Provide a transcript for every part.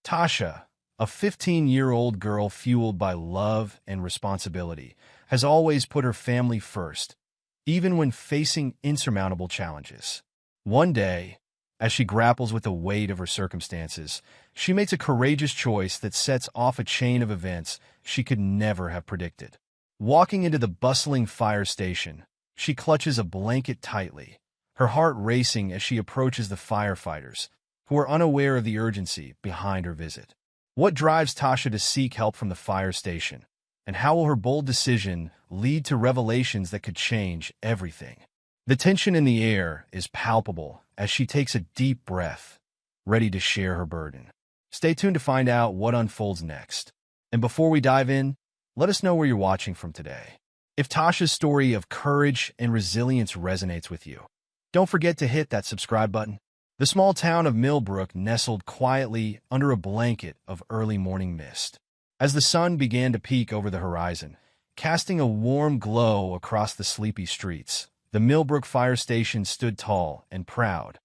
Tasha, a 15-year-old girl fueled by love and responsibility, has always put her family first, even when facing insurmountable challenges. One day, as she grapples with the weight of her circumstances, she makes a courageous choice that sets off a chain of events she could never have predicted. Walking into the bustling fire station, she clutches a blanket tightly, her heart racing as she approaches the firefighters, who are unaware of the urgency behind her visit. What drives Tasha to seek help from the fire station, and how will her bold decision lead to revelations that could change everything? The tension in the air is palpable as she takes a deep breath, ready to share her burden. Stay tuned to find out what unfolds next. And before we dive in, let us know where you're watching from today. If Tasha's story of courage and resilience resonates with you, don't forget to hit that subscribe button. The small town of Millbrook nestled quietly under a blanket of early morning mist. As the sun began to peek over the horizon, casting a warm glow across the sleepy streets, the Millbrook Fire Station stood tall and proud,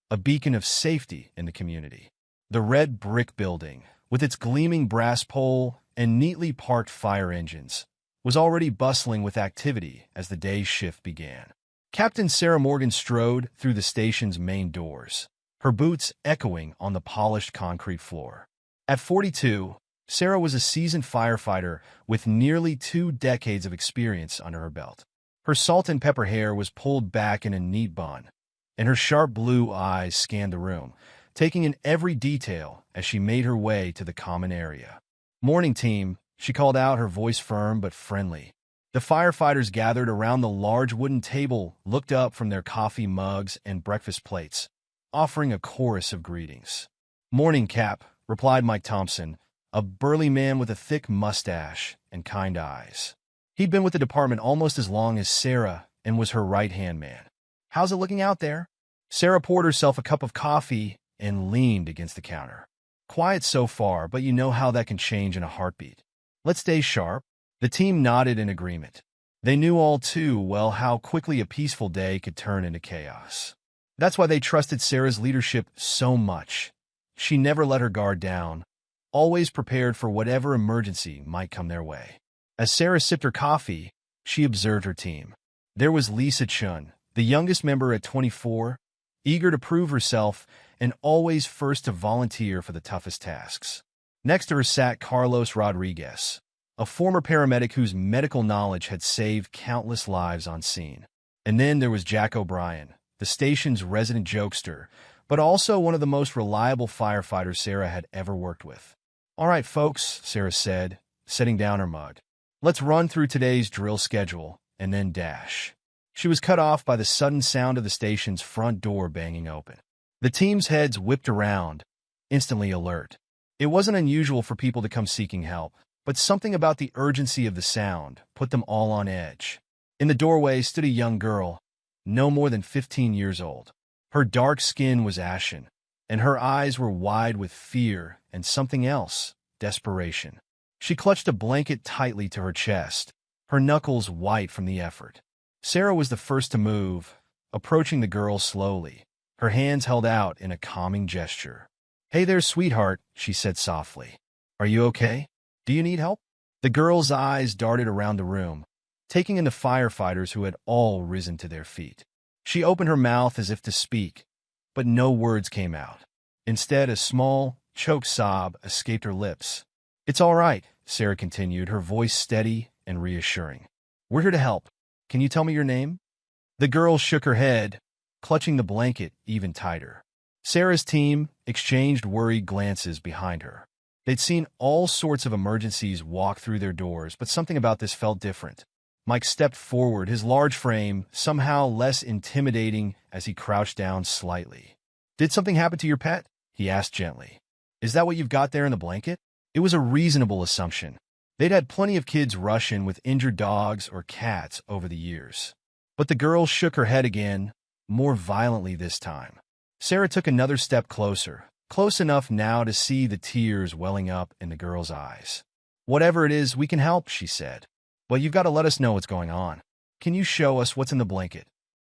a beacon of safety in the community. The red brick building, with its gleaming brass pole and neatly parked fire engines, was already bustling with activity as the day's shift began. Captain Sarah Morgan strode through the station's main doors, her boots echoing on the polished concrete floor. At 42, Sarah was a seasoned firefighter with nearly 2 decades of experience under her belt. Her salt and pepper hair was pulled back in a neat bun, and her sharp blue eyes scanned the room, taking in every detail as she made her way to the common area. "Morning, team," she called out, her voice firm but friendly. The firefighters gathered around the large wooden table looked up from their coffee mugs and breakfast plates, offering a chorus of greetings. "Morning, Cap," replied Mike Thompson, a burly man with a thick mustache and kind eyes. He'd been with the department almost as long as Sarah and was her right-hand man. "How's it looking out there?" Sarah poured herself a cup of coffee and leaned against the counter. "Quiet so far, but you know how that can change in a heartbeat. Let's stay sharp." The team nodded in agreement. They knew all too well how quickly a peaceful day could turn into chaos. That's why they trusted Sarah's leadership so much. She never let her guard down, always prepared for whatever emergency might come their way. As Sarah sipped her coffee, she observed her team. There was Lisa Chun, the youngest member at 24, eager to prove herself and always first to volunteer for the toughest tasks. Next to her sat Carlos Rodriguez, a former paramedic whose medical knowledge had saved countless lives on scene. And then there was Jack O'Brien, the station's resident jokester, but also one of the most reliable firefighters Sarah had ever worked with. "All right, folks," Sarah said, setting down her mug. "Let's run through today's drill schedule and then dash." She was cut off by the sudden sound of the station's front door banging open. The team's heads whipped around, instantly alert. It wasn't unusual for people to come seeking help, but something about the urgency of the sound put them all on edge. In the doorway stood a young girl, no more than 15 years old. Her dark skin was ashen, and her eyes were wide with fear and something else, desperation. She clutched a blanket tightly to her chest, her knuckles white from the effort. Sarah was the first to move, approaching the girl slowly, her hands held out in a calming gesture. "Hey there, sweetheart," she said softly. "Are you okay? Do you need help?" The girl's eyes darted around the room, taking in the firefighters who had all risen to their feet. She opened her mouth as if to speak, but no words came out. Instead, a small, choked sob escaped her lips. "It's all right," Sarah continued, her voice steady and reassuring. "We're here to help. Can you tell me your name?" The girl shook her head, clutching the blanket even tighter. Sarah's team exchanged worried glances behind her. They'd seen all sorts of emergencies walk through their doors, but something about this felt different. Mike stepped forward, his large frame somehow less intimidating as he crouched down slightly. "Did something happen to your pet?" he asked gently. "Is that what you've got there in the blanket?" It was a reasonable assumption. They'd had plenty of kids rush in with injured dogs or cats over the years. But the girl shook her head again, more violently this time. Sarah took another step closer, close enough now to see the tears welling up in the girl's eyes. "Whatever it is, we can help," she said. "But you've got to let us know what's going on. Can you show us what's in the blanket?"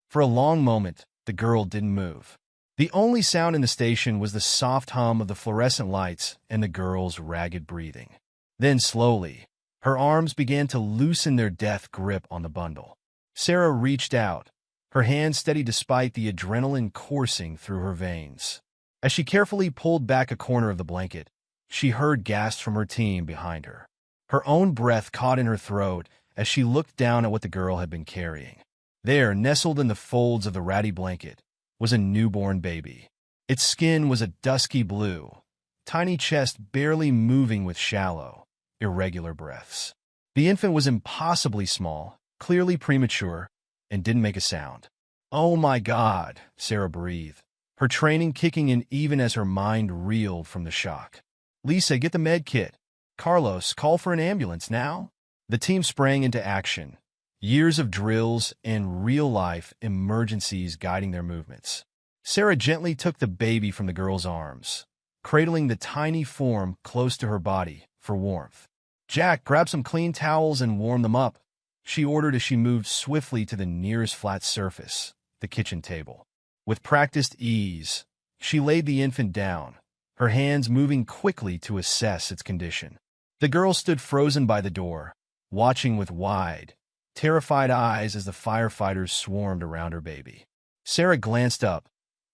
For a long moment, the girl didn't move. The only sound in the station was the soft hum of the fluorescent lights and the girl's ragged breathing. Then slowly, her arms began to loosen their death grip on the bundle. Sarah reached out, her hand steady despite the adrenaline coursing through her veins. As she carefully pulled back a corner of the blanket, she heard gasps from her team behind her. Her own breath caught in her throat as she looked down at what the girl had been carrying. There, nestled in the folds of the ratty blanket, was a newborn baby. Its skin was a dusky blue, tiny chest barely moving with shallow, irregular breaths. The infant was impossibly small, clearly premature, and didn't make a sound. "Oh my God," Sarah breathed, her training kicking in even as her mind reeled from the shock. "Lisa, get the med kit. Carlos, call for an ambulance now." The team sprang into action, years of drills and real-life emergencies guiding their movements. Sarah gently took the baby from the girl's arms, cradling the tiny form close to her body for warmth. "Jack, grab some clean towels and warm them up," she ordered as she moved swiftly to the nearest flat surface, the kitchen table. With practiced ease, she laid the infant down, her hands moving quickly to assess its condition. The girl stood frozen by the door, watching with wide, terrified eyes as the firefighters swarmed around her baby. Sarah glanced up,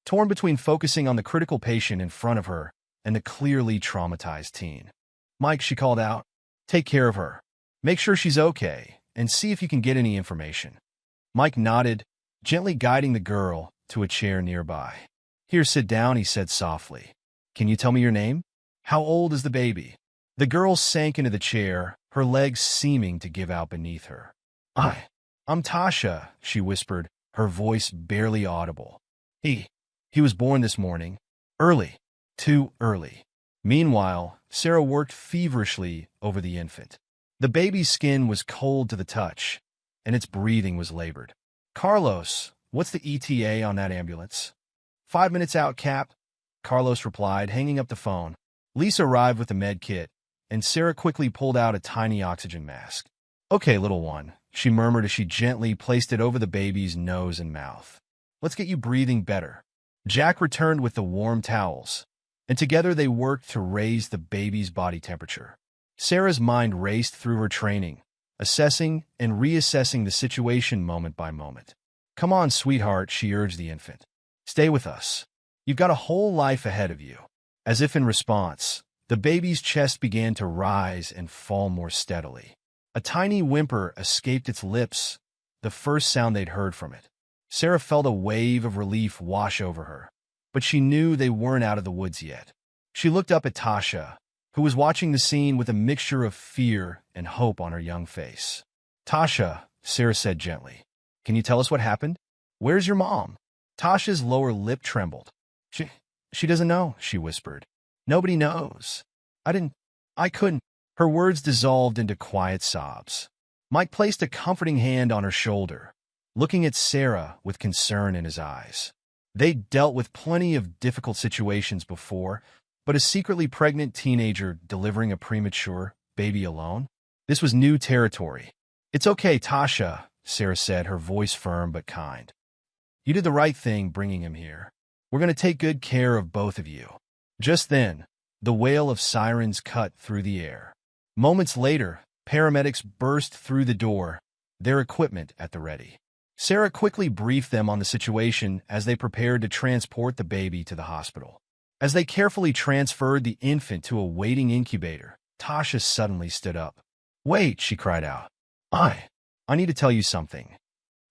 torn between focusing on the critical patient in front of her and the clearly traumatized teen. "Mike," she called out, "take care of her. Make sure she's okay, and see if you can get any information." Mike nodded, gently guiding the girl to a chair nearby. "Here, sit down," he said softly. "Can you tell me your name? How old is the baby?" The girl sank into the chair, her legs seeming to give out beneath her. I'm Tasha," she whispered, her voice barely audible. He was born this morning. Early. Too early." Meanwhile, Sarah worked feverishly over the infant. The baby's skin was cold to the touch, and its breathing was labored. "Carlos, what's the ETA on that ambulance?" "5 minutes out, Cap," Carlos replied, hanging up the phone. Lisa arrived with the med kit, and Sarah quickly pulled out a tiny oxygen mask. "Okay, little one," she murmured as she gently placed it over the baby's nose and mouth. "Let's get you breathing better." Jack returned with the warm towels, and together they worked to raise the baby's body temperature. Sarah's mind raced through her training, assessing and reassessing the situation moment by moment. "Come on, sweetheart," she urged the infant. "Stay with us. You've got a whole life ahead of you." As if in response, the baby's chest began to rise and fall more steadily. A tiny whimper escaped its lips, the first sound they'd heard from it. Sarah felt a wave of relief wash over her, but she knew they weren't out of the woods yet. She looked up at Tasha, who was watching the scene with a mixture of fear and hope on her young face. "Tasha," Sarah said gently, "can you tell us what happened? Where's your mom?" Tasha's lower lip trembled. She doesn't know," she whispered. "Nobody knows. I couldn't." Her words dissolved into quiet sobs. Mike placed a comforting hand on her shoulder, looking at Sarah with concern in his eyes. They'd dealt with plenty of difficult situations before, but a secretly pregnant teenager delivering a premature baby alone? This was new territory. "It's okay, Tasha," Sarah said, her voice firm but kind. "You did the right thing bringing him here. We're going to take good care of both of you." Just then, the wail of sirens cut through the air. Moments later, paramedics burst through the door, their equipment at the ready. Sarah quickly briefed them on the situation as they prepared to transport the baby to the hospital. As they carefully transferred the infant to a waiting incubator, Tasha suddenly stood up. "Wait," she cried out. I need to tell you something."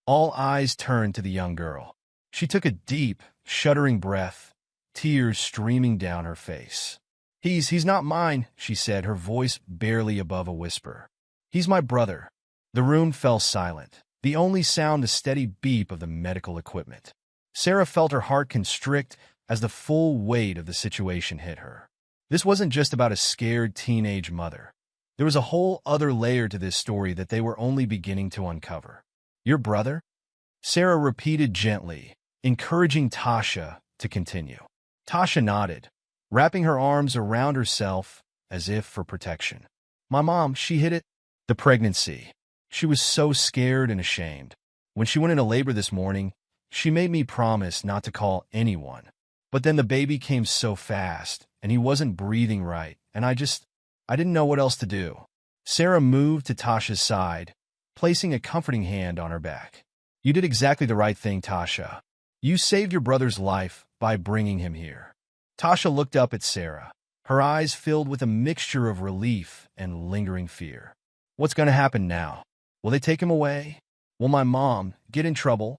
All eyes turned to the young girl. She took a deep, shuddering breath, tears streaming down her face. He's not mine," she said, her voice barely above a whisper. "He's my brother." The room fell silent, the only sound the steady beep of the medical equipment. Sarah felt her heart constrict as the full weight of the situation hit her. This wasn't just about a scared teenage mother. There was a whole other layer to this story that they were only beginning to uncover. "Your brother?" Sarah repeated gently, encouraging Tasha to continue. Tasha nodded, wrapping her arms around herself as if for protection. "My mom, she hid it." The pregnancy. She was so scared and ashamed. When she went into labor this morning, she made me promise not to call anyone. But then the baby came so fast, and he wasn't breathing right, and I didn't know what else to do. Sarah moved to Tasha's side, placing a comforting hand on her back. You did exactly the right thing, Tasha. You saved your brother's life by bringing him here. Tasha looked up at Sarah, her eyes filled with a mixture of relief and lingering fear. What's going to happen now? Will they take him away? Will my mom get in trouble?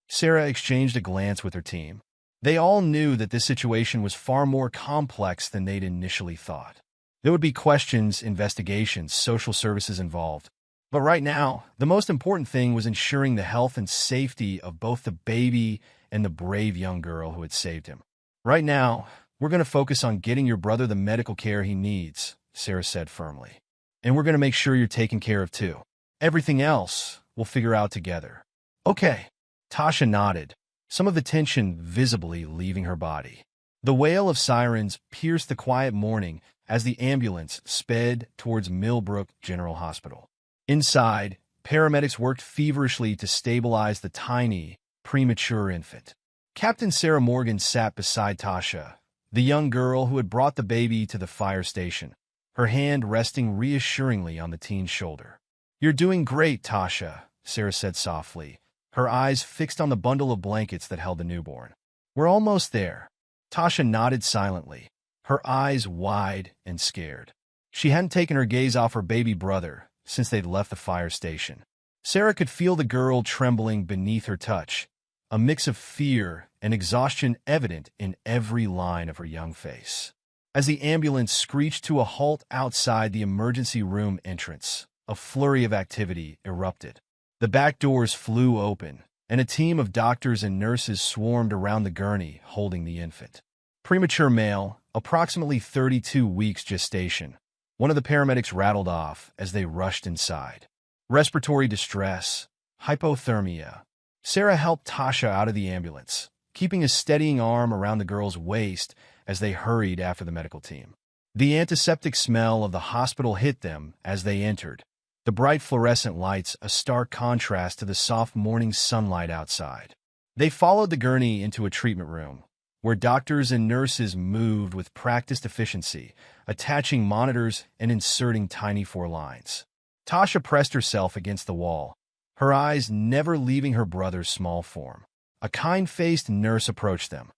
Sarah exchanged a glance with her team. They all knew that this situation was far more complex than they'd initially thought. There would be questions, investigations, social services involved. But right now, the most important thing was ensuring the health and safety of both the baby and the brave young girl who had saved him. Right now, we're going to focus on getting your brother the medical care he needs, Sarah said firmly. And we're going to make sure you're taken care of too. Everything else, we'll figure out together. Okay. Tasha nodded, some of the tension visibly leaving her body. The wail of sirens pierced the quiet morning as the ambulance sped towards Millbrook General Hospital. Inside, paramedics worked feverishly to stabilize the tiny, premature infant. Captain Sarah Morgan sat beside Tasha, the young girl who had brought the baby to the fire station, her hand resting reassuringly on the teen's shoulder. You're doing great, Tasha, Sarah said softly, her eyes fixed on the bundle of blankets that held the newborn. We're almost there. Tasha nodded silently, her eyes wide and scared. She hadn't taken her gaze off her baby brother since they'd left the fire station. Sarah could feel the girl trembling beneath her touch, a mix of fear and exhaustion evident in every line of her young face. As the ambulance screeched to a halt outside the emergency room entrance, a flurry of activity erupted. The back doors flew open, and a team of doctors and nurses swarmed around the gurney holding the infant. Premature male, approximately 32 weeks gestation, one of the paramedics rattled off as they rushed inside. Respiratory distress, hypothermia. Sarah helped Tasha out of the ambulance, keeping a steadying arm around the girl's waist as they hurried after the medical team. The antiseptic smell of the hospital hit them as they entered, the bright fluorescent lights a stark contrast to the soft morning sunlight outside. They followed the gurney into a treatment room, where doctors and nurses moved with practiced efficiency, attaching monitors and inserting tiny four lines. Tasha pressed herself against the wall, her eyes never leaving her brother's small form. A kind-faced nurse approached them.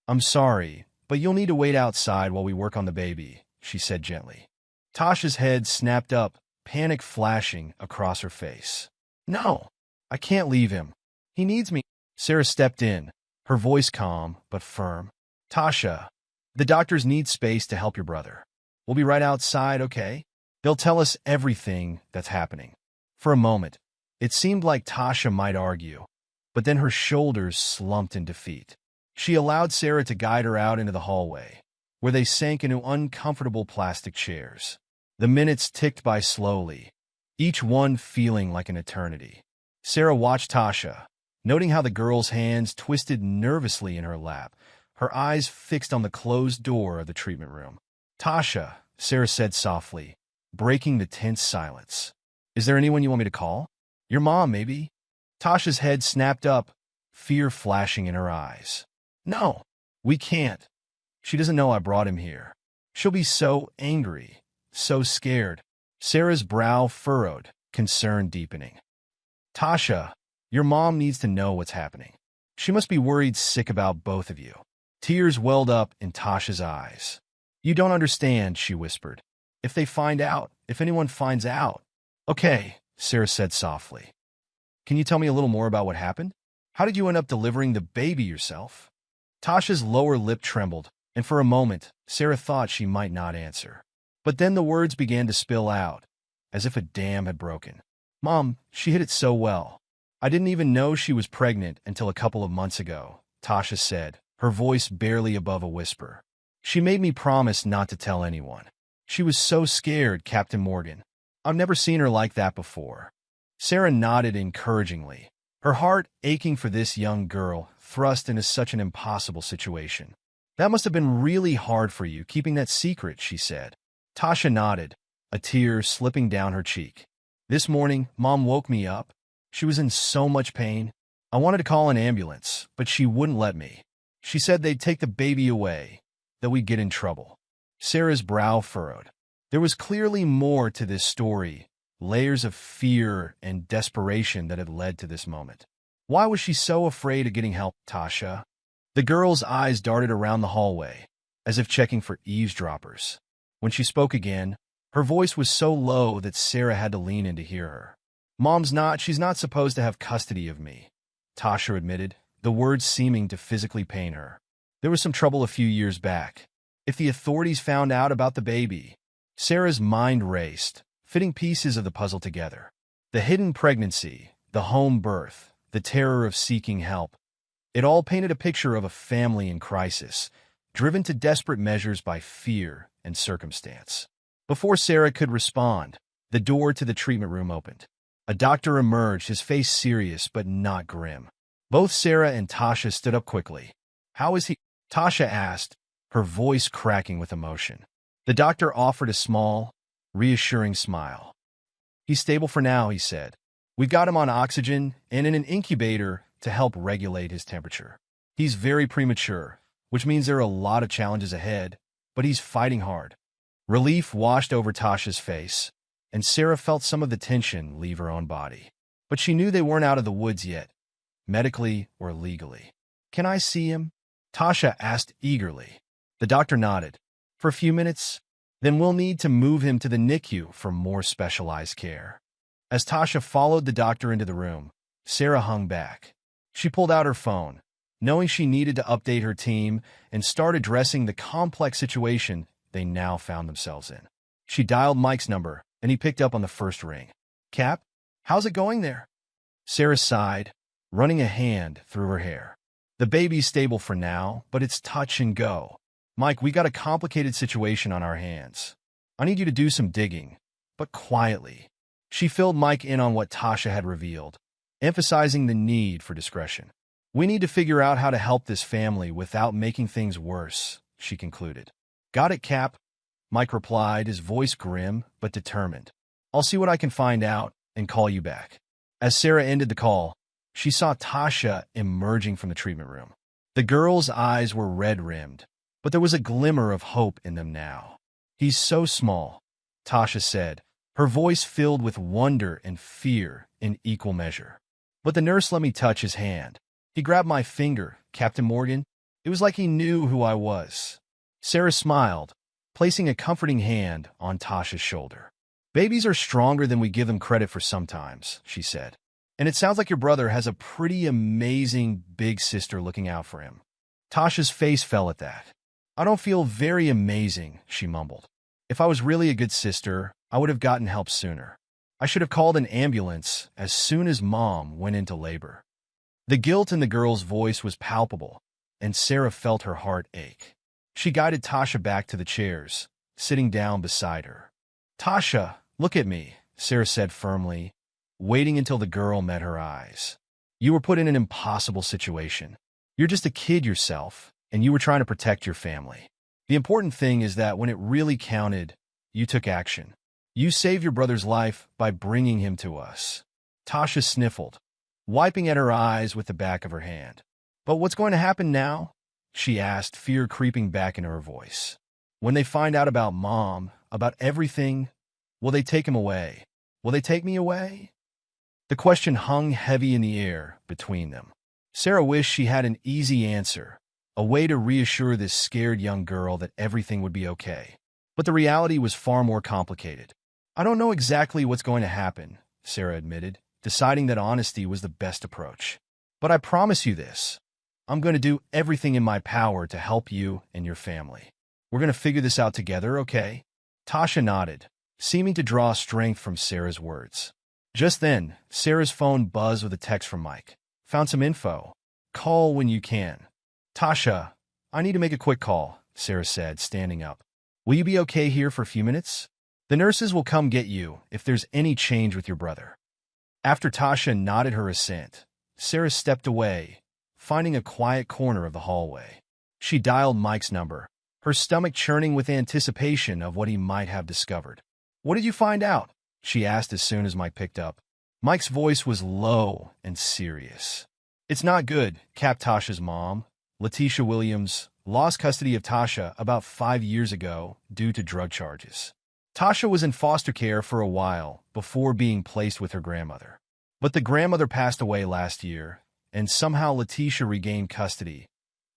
I'm sorry, but you'll need to wait outside while we work on the baby, she said gently. Tasha's head snapped up, panic flashing across her face. No, I can't leave him. He needs me. Sarah stepped in, her voice calm but firm. Tasha, the doctors need space to help your brother. We'll be right outside, okay? They'll tell us everything that's happening. For a moment, it seemed like Tasha might argue, but then her shoulders slumped in defeat. She allowed Sarah to guide her out into the hallway, where they sank into uncomfortable plastic chairs. The minutes ticked by slowly, each one feeling like an eternity. Sarah watched Tasha, noting how the girl's hands twisted nervously in her lap, her eyes fixed on the closed door of the treatment room. Tasha, Sarah said softly, breaking the tense silence. Is there anyone you want me to call? Your mom, maybe? Tasha's head snapped up, fear flashing in her eyes. No, we can't. She doesn't know I brought him here. She'll be so angry, so scared. Sarah's brow furrowed, concern deepening. Tasha, your mom needs to know what's happening. She must be worried sick about both of you. Tears welled up in Tasha's eyes. You don't understand, she whispered. If anyone finds out. Okay, Sarah said softly. Can you tell me a little more about what happened? How did you end up delivering the baby yourself? Tasha's lower lip trembled, and for a moment, Sarah thought she might not answer. But then the words began to spill out, as if a dam had broken. Mom, she hid it so well. I didn't even know she was pregnant until a couple of months ago, Tasha said, her voice barely above a whisper. She made me promise not to tell anyone. She was so scared, Captain Morgan. I've never seen her like that before. Sarah nodded encouragingly, her heart aching for this young girl thrust into such an impossible situation. That must have been really hard for you, keeping that secret, she said. Tasha nodded, a tear slipping down her cheek. This morning, Mom woke me up. She was in so much pain. I wanted to call an ambulance, but she wouldn't let me. She said they'd take the baby away, that we'd get in trouble. Sarah's brow furrowed. There was clearly more to this story, layers of fear and desperation that had led to this moment. Why was she so afraid of getting help, Tasha? The girl's eyes darted around the hallway, as if checking for eavesdroppers. When she spoke again, her voice was so low that Sarah had to lean in to hear her. She's not supposed to have custody of me, Tasha admitted, the words seeming to physically pain her. There was some trouble a few years back. If the authorities found out about the baby, Sarah's mind raced, fitting pieces of the puzzle together. The hidden pregnancy, the home birth, the terror of seeking help. It all painted a picture of a family in crisis, driven to desperate measures by fear and circumstance. Before Sarah could respond, the door to the treatment room opened. A doctor emerged, his face serious but not grim. Both Sarah and Tasha stood up quickly. "How is he?" Tasha asked, her voice cracking with emotion. The doctor offered a small, reassuring smile. "He's stable for now," he said. "We've got him on oxygen and in an incubator to help regulate his temperature. He's very premature, which means there are a lot of challenges ahead, but he's fighting hard." Relief washed over Tasha's face, and Sarah felt some of the tension leave her own body. But she knew they weren't out of the woods yet, medically or legally. "Can I see him?" Tasha asked eagerly. The doctor nodded. "For a few minutes, then we'll need to move him to the NICU for more specialized care." As Tasha followed the doctor into the room, Sarah hung back. She pulled out her phone, knowing she needed to update her team and start addressing the complex situation they now found themselves in. She dialed Mike's number, and he picked up on the first ring. "Cap, how's it going there?" Sarah sighed, running a hand through her hair. "The baby's stable for now, but it's touch and go. Mike, we got a complicated situation on our hands. I need you to do some digging, but quietly." She filled Mike in on what Tasha had revealed, emphasizing the need for discretion. "We need to figure out how to help this family without making things worse," she concluded. "Got it, Cap," Mike replied, his voice grim but determined. "I'll see what I can find out and call you back." As Sarah ended the call, she saw Tasha emerging from the treatment room. The girl's eyes were red-rimmed, but there was a glimmer of hope in them now. "He's so small," Tasha said, her voice filled with wonder and fear in equal measure. "But the nurse let me touch his hand. He grabbed my finger, Captain Morgan. It was like he knew who I was." Sarah smiled, placing a comforting hand on Tasha's shoulder. "Babies are stronger than we give them credit for sometimes," she said. "And it sounds like your brother has a pretty amazing big sister looking out for him." Tasha's face fell at that. "I don't feel very amazing," she mumbled. "If I was really a good sister, I would have gotten help sooner. I should have called an ambulance as soon as Mom went into labor." The guilt in the girl's voice was palpable, and Sarah felt her heart ache. She guided Tasha back to the chairs, sitting down beside her. "Tasha, look at me," Sarah said firmly, waiting until the girl met her eyes. "You were put in an impossible situation. You're just a kid yourself, and you were trying to protect your family. The important thing is that when it really counted, you took action. You saved your brother's life by bringing him to us." Tasha sniffled, wiping at her eyes with the back of her hand. "But what's going to happen now?" she asked, fear creeping back into her voice. "When they find out about Mom, about everything, will they take him away? Will they take me away?" The question hung heavy in the air between them. Sarah wished she had an easy answer, a way to reassure this scared young girl that everything would be okay. But the reality was far more complicated. "I don't know exactly what's going to happen," Sarah admitted, deciding that honesty was the best approach. "But I promise you this. I'm going to do everything in my power to help you and your family. We're going to figure this out together, okay?" Tasha nodded, seeming to draw strength from Sarah's words. Just then, Sarah's phone buzzed with a text from Mike. "Found some info. Call when you can." "Tasha, I need to make a quick call," Sarah said, standing up. "Will you be okay here for a few minutes? The nurses will come get you if there's any change with your brother." After Tasha nodded her assent, Sarah stepped away, finding a quiet corner of the hallway. She dialed Mike's number, her stomach churning with anticipation of what he might have discovered. "What did you find out?" she asked as soon as Mike picked up. Mike's voice was low and serious. "It's not good," capped Tasha's mom, Letitia Williams, lost custody of Tasha about 5 years ago due to drug charges. Tasha was in foster care for a while before being placed with her grandmother. But the grandmother passed away last year, and somehow Letitia regained custody.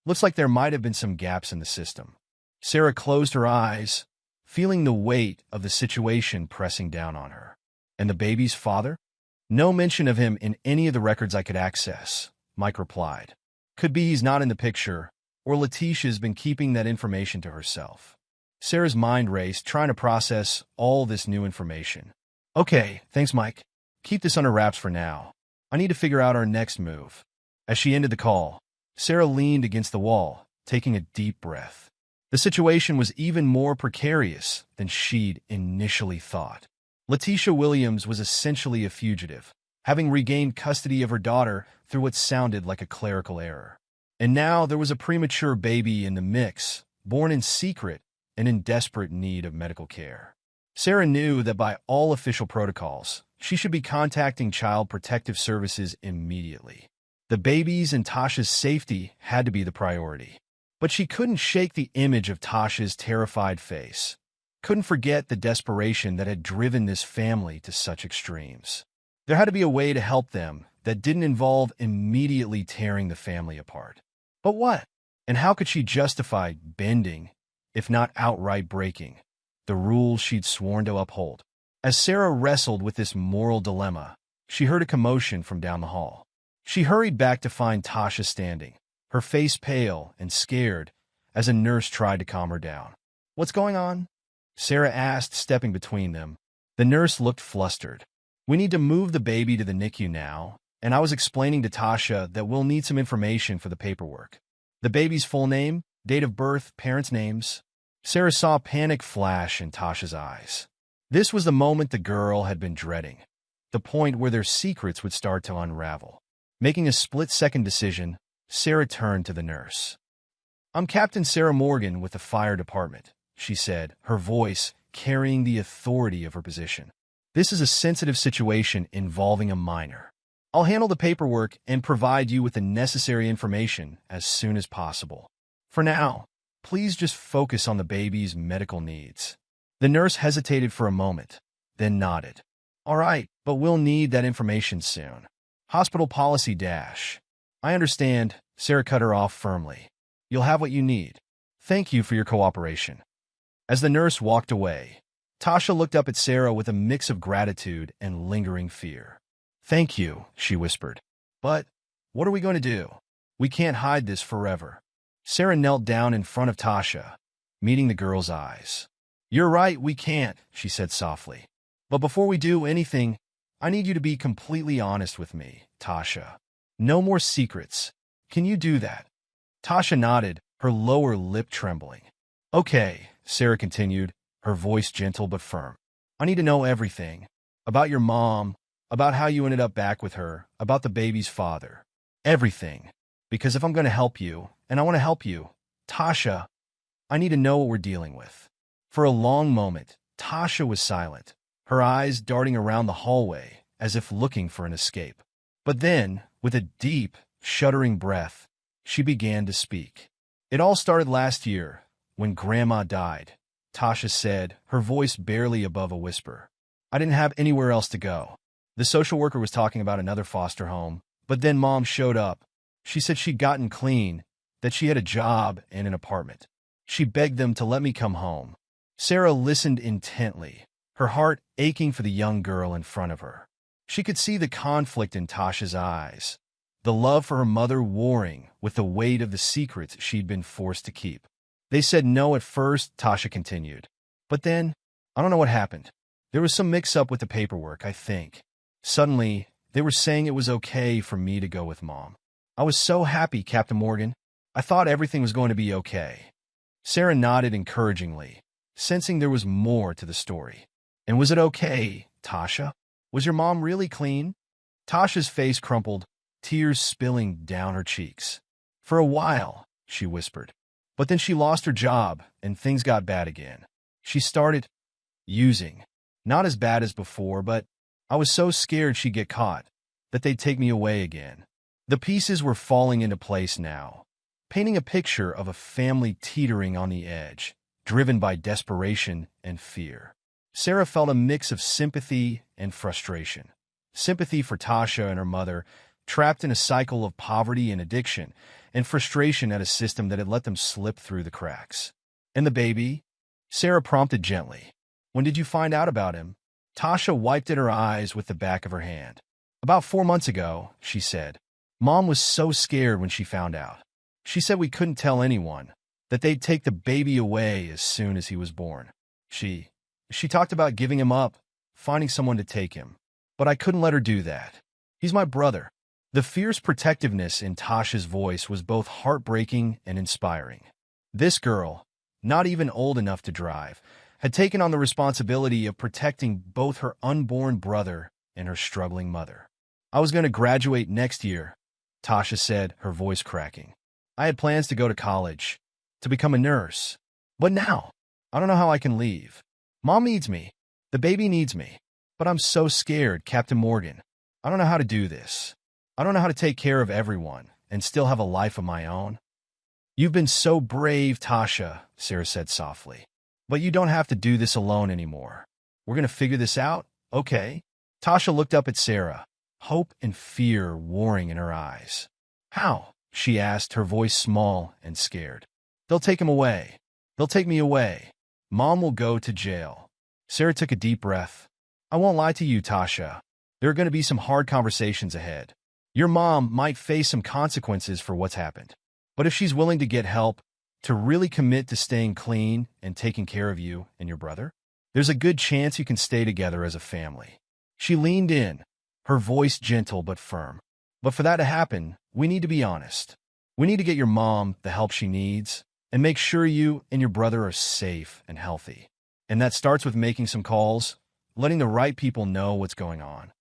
Looks like there might have been some gaps in the system. Sarah closed her eyes, feeling the weight of the situation pressing down on her. And the baby's father? No mention of him in any of the records I could access, Mike replied. Could be he's not in the picture, or Letitia's been keeping that information to herself. Sarah's mind raced, trying to process all this new information. Okay, thanks, Mike. Keep this under wraps for now. I need to figure out our next move. As she ended the call, Sarah leaned against the wall, taking a deep breath. The situation was even more precarious than she'd initially thought. Letitia Williams was essentially a fugitive, having regained custody of her daughter through what sounded like a clerical error. And now there was a premature baby in the mix, born in secret and in desperate need of medical care. Sarah knew that by all official protocols, she should be contacting Child Protective Services immediately. The baby's and Tasha's safety had to be the priority. But she couldn't shake the image of Tasha's terrified face. Couldn't forget the desperation that had driven this family to such extremes. There had to be a way to help them that didn't involve immediately tearing the family apart. But what? And how could she justify bending, if not outright breaking, the rules she'd sworn to uphold? As Sarah wrestled with this moral dilemma, she heard a commotion from down the hall. She hurried back to find Tasha standing, her face pale and scared, as a nurse tried to calm her down. What's going on? Sarah asked, stepping between them. The nurse looked flustered. We need to move the baby to the NICU now, and I was explaining to Tasha that we'll need some information for the paperwork. The baby's full name, date of birth, parents' names. Sarah saw panic flash in Tasha's eyes. This was the moment the girl had been dreading, the point where their secrets would start to unravel. Making a split-second decision, Sarah turned to the nurse. I'm Captain Sarah Morgan with the fire department, she said, her voice carrying the authority of her position. This is a sensitive situation involving a minor. I'll handle the paperwork and provide you with the necessary information as soon as possible. For now, please just focus on the baby's medical needs. The nurse hesitated for a moment, then nodded. All right, but we'll need that information soon. Hospital policy dash. I understand, Sarah cut her off firmly. You'll have what you need. Thank you for your cooperation. As the nurse walked away, Tasha looked up at Sarah with a mix of gratitude and lingering fear. Thank you, she whispered. But what are we going to do? We can't hide this forever. Sarah knelt down in front of Tasha, meeting the girl's eyes. You're right, we can't, she said softly. But before we do anything, I need you to be completely honest with me, Tasha. No more secrets. Can you do that? Tasha nodded, her lower lip trembling. Okay, Sarah continued, her voice gentle but firm. I need to know everything. About your mom, about how you ended up back with her, about the baby's father. Everything. Because if I'm going to help you, and I want to help you, Tasha, I need to know what we're dealing with. For a long moment, Tasha was silent, her eyes darting around the hallway as if looking for an escape. But then, with a deep, shuddering breath, she began to speak. It all started last year, when Grandma died, Tasha said, her voice barely above a whisper. I didn't have anywhere else to go. The social worker was talking about another foster home, but then Mom showed up. She said she'd gotten clean, that she had a job and an apartment. She begged them to let me come home. Sarah listened intently, her heart aching for the young girl in front of her. She could see the conflict in Tasha's eyes, the love for her mother warring with the weight of the secrets she'd been forced to keep. They said no at first, Tasha continued. But then, I don't know what happened. There was some mix-up with the paperwork, I think. Suddenly, they were saying it was okay for me to go with Mom. I was so happy, Captain Morgan. I thought everything was going to be okay. Sarah nodded encouragingly, sensing there was more to the story. And was it okay, Tasha? Was your mom really clean? Tasha's face crumpled, tears spilling down her cheeks. For a while, she whispered. But then she lost her job, and things got bad again. She started using. Not as bad as before, but I was so scared she'd get caught, that they'd take me away again. The pieces were falling into place now. painting a picture of a family teetering on the edge, driven by desperation and fear. Sarah felt a mix of sympathy and frustration. Sympathy for Tasha and her mother, trapped in a cycle of poverty and addiction, and frustration at a system that had let them slip through the cracks. "And the baby?" Sarah prompted gently. "When did you find out about him?" Tasha wiped at her eyes with the back of her hand. "About 4 months ago," she said. "Mom was so scared when she found out. She said we couldn't tell anyone, that they'd take the baby away as soon as he was born. She talked about giving him up, finding someone to take him. But I couldn't let her do that. He's my brother." The fierce protectiveness in Tasha's voice was both heartbreaking and inspiring. This girl, not even old enough to drive, had taken on the responsibility of protecting both her unborn brother and her struggling mother. "I was going to graduate next year," Tasha said, her voice cracking. "I had plans to go to college, to become a nurse. But now, I don't know how I can leave. Mom needs me. The baby needs me. But I'm so scared, Captain Morgan. I don't know how to do this. I don't know how to take care of everyone and still have a life of my own." "You've been so brave, Tasha," Sarah said softly. "But you don't have to do this alone anymore. We're going to figure this out, okay?" Tasha looked up at Sarah, hope and fear warring in her eyes. "How?" she asked, her voice small and scared. "They'll take him away. They'll take me away. Mom will go to jail." Sarah took a deep breath. "I won't lie to you, Tasha. There are going to be some hard conversations ahead. Your mom might face some consequences for what's happened. But if she's willing to get help, to really commit to staying clean and taking care of you and your brother, there's a good chance you can stay together as a family." She leaned in, her voice gentle but firm. "But for that to happen, we need to be honest. We need to get your mom the help she needs and make sure you and your brother are safe and healthy. And that starts with making some calls, letting the right people know what's going on."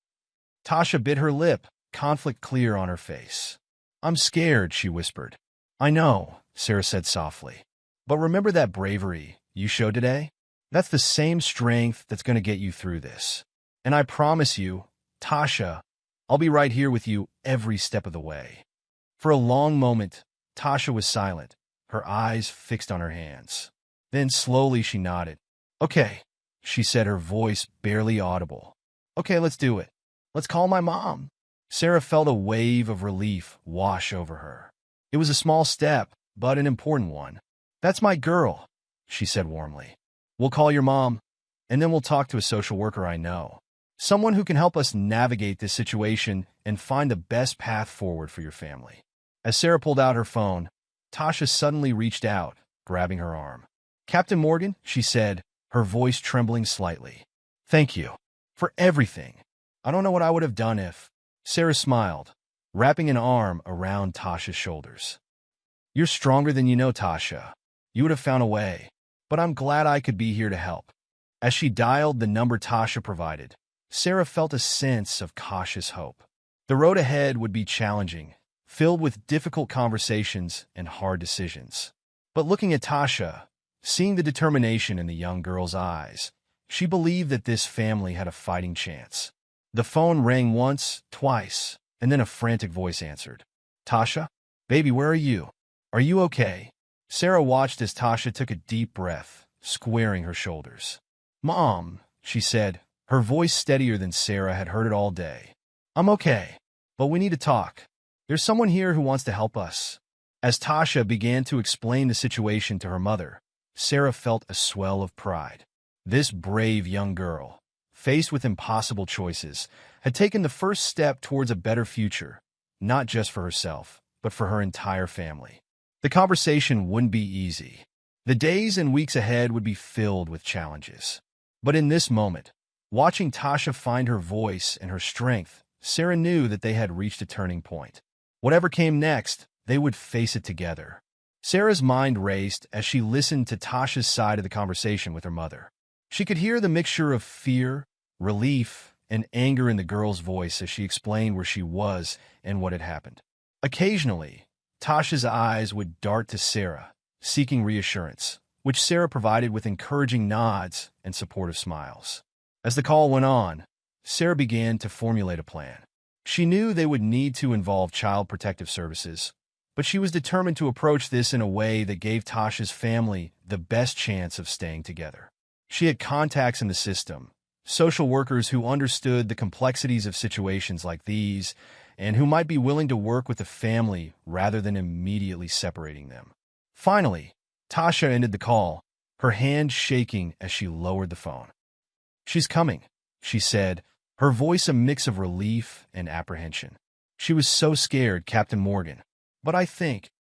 Tasha bit her lip, conflict clear on her face. "I'm scared," she whispered. "I know," Sarah said softly. "But remember that bravery you showed today? That's the same strength that's going to get you through this. And I promise you, Tasha, I'll be right here with you every step of the way." For a long moment, Tasha was silent, her eyes fixed on her hands. Then slowly she nodded. "Okay," she said, her voice barely audible. "Okay, let's do it. Let's call my mom." Sarah felt a wave of relief wash over her. It was a small step, but an important one. "That's my girl," she said warmly. "We'll call your mom, and then we'll talk to a social worker I know. Someone who can help us navigate this situation and find the best path forward for your family." As Sarah pulled out her phone, Tasha suddenly reached out, grabbing her arm. "Captain Morgan," she said, her voice trembling slightly. "Thank you for everything. I don't know what I would have done if—" Sarah smiled, wrapping an arm around Tasha's shoulders. "You're stronger than you know, Tasha. You would have found a way, but I'm glad I could be here to help." As she dialed the number Tasha provided, Sarah felt a sense of cautious hope. The road ahead would be challenging, filled with difficult conversations and hard decisions. But looking at Tasha, seeing the determination in the young girl's eyes, she believed that this family had a fighting chance. The phone rang once, twice, and then a frantic voice answered. "Tasha? Baby, where are you? Are you okay?" Sarah watched as Tasha took a deep breath, squaring her shoulders. "Mom," she said, her voice steadier than Sarah had heard it all day. "I'm okay, but we need to talk. There's someone here who wants to help us." As Tasha began to explain the situation to her mother, Sarah felt a swell of pride. This brave young girl, faced with impossible choices, had taken the first step towards a better future, not just for herself, but for her entire family. The conversation wouldn't be easy. The days and weeks ahead would be filled with challenges. But in this moment, watching Tasha find her voice and her strength, Sarah knew that they had reached a turning point. Whatever came next, they would face it together. Sarah's mind raced as she listened to Tasha's side of the conversation with her mother. She could hear the mixture of fear, relief, and anger in the girl's voice as she explained where she was and what had happened. Occasionally, Tasha's eyes would dart to Sarah, seeking reassurance, which Sarah provided with encouraging nods and supportive smiles. As the call went on, Sarah began to formulate a plan. She knew they would need to involve Child Protective Services, But she was determined to approach this in a way that gave Tasha's family the best chance of staying together. She had contacts in the system, social workers who understood the complexities of situations like these and who might be willing to work with the family rather than immediately separating them. Finally, Tasha ended the call, her hand shaking as she lowered the phone. "She's coming," she said, her voice a mix of relief and apprehension. "She was so scared, Captain Morgan. But I think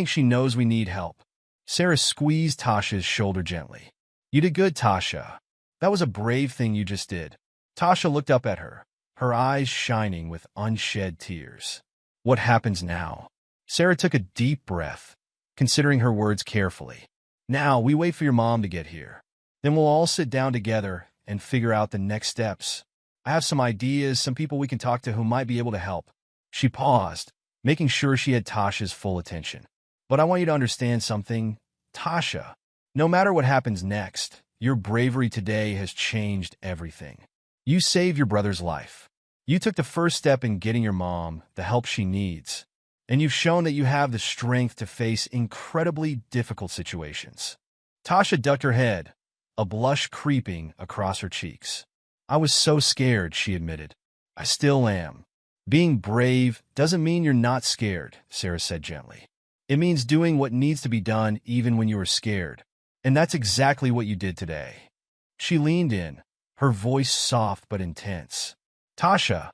she knows we need help." Sarah squeezed Tasha's shoulder gently. "You did good, Tasha. That was a brave thing you just did." Tasha looked up at her, her eyes shining with unshed tears. "What happens now?" Sarah took a deep breath, considering her words carefully. "Now we wait for your mom to get here. Then we'll all sit down together and figure out the next steps. I have some ideas, some people we can talk to who might be able to help." She paused, making sure she had Tasha's full attention. "But I want you to understand something, Tasha. No matter what happens next, your bravery today has changed everything. You saved your brother's life. You took the first step in getting your mom the help she needs, and you've shown that you have the strength to face incredibly difficult situations." Tasha ducked her head, a blush creeping across her cheeks. "I was so scared," she admitted. "I still am." "Being brave doesn't mean you're not scared," Sarah said gently. "It means doing what needs to be done even when you are scared. And that's exactly what you did today." She leaned in, her voice soft but intense. "Tasha,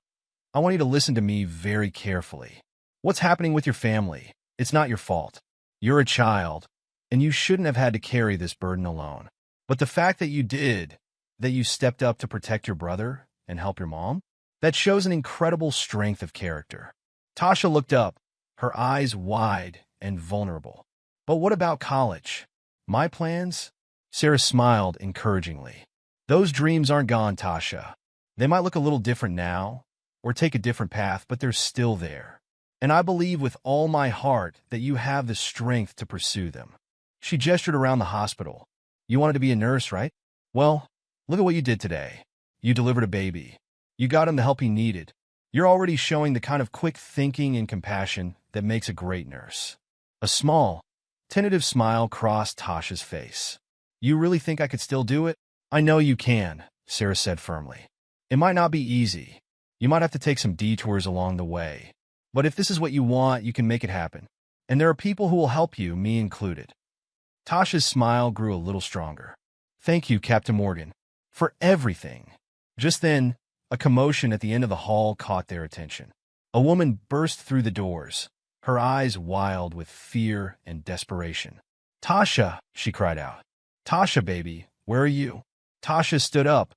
I want you to listen to me very carefully. What's happening with your family? It's not your fault. You're a child, and you shouldn't have had to carry this burden alone. But the fact that you did, that you stepped up to protect your brother and help your mom, that shows an incredible strength of character." Tasha looked up, her eyes wide and vulnerable. "But what about college? My plans?" Sarah smiled encouragingly. "Those dreams aren't gone, Tasha. They might look a little different now, or take a different path, but they're still there. And I believe with all my heart that you have the strength to pursue them." She gestured around the hospital. "You wanted to be a nurse, right? Well, look at what you did today. You delivered a baby. You got him the help he needed. You're already showing the kind of quick thinking and compassion that makes a great nurse." A small, tentative smile crossed Tasha's face. "You really think I could still do it?" "I know you can," Sarah said firmly. "It might not be easy. You might have to take some detours along the way. But if this is what you want, you can make it happen. And there are people who will help you, me included." Tasha's smile grew a little stronger. "Thank you, Captain Morgan, for everything." Just then, a commotion at the end of the hall caught their attention. A woman burst through the doors, her eyes wild with fear and desperation. "Tasha," she cried out. "Tasha, baby, where are you?" Tasha stood up,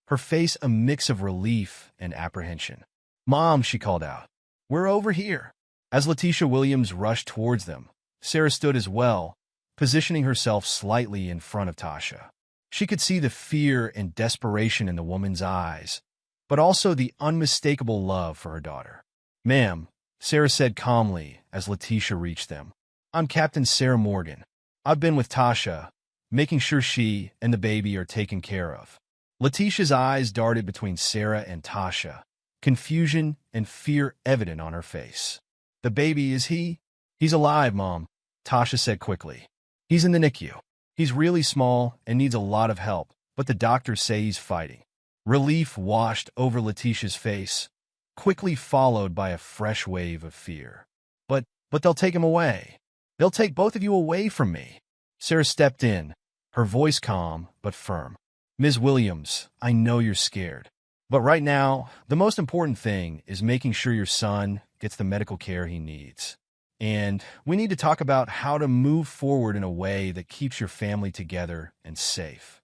her face a mix of relief and apprehension. "Mom," she called out. "We're over here." As Letitia Williams rushed towards them, Sarah stood as well, positioning herself slightly in front of Tasha. She could see the fear and desperation in the woman's eyes, but also the unmistakable love for her daughter. "Ma'am," Sarah said calmly as Letitia reached them. "I'm Captain Sarah Morgan. I've been with Tasha, making sure she and the baby are taken care of." Letitia's eyes darted between Sarah and Tasha, confusion and fear evident on her face. "The baby, is he?" "He's alive, Mom," Tasha said quickly. "He's in the NICU. He's really small and needs a lot of help, but the doctors say he's fighting." Relief washed over Letitia's face, quickly followed by a fresh wave of fear. But they'll take him away. They'll take both of you away from me." Sarah stepped in, her voice calm but firm. "Ms. Williams, I know you're scared. But right now, the most important thing is making sure your son gets the medical care he needs. And we need to talk about how to move forward in a way that keeps your family together and safe."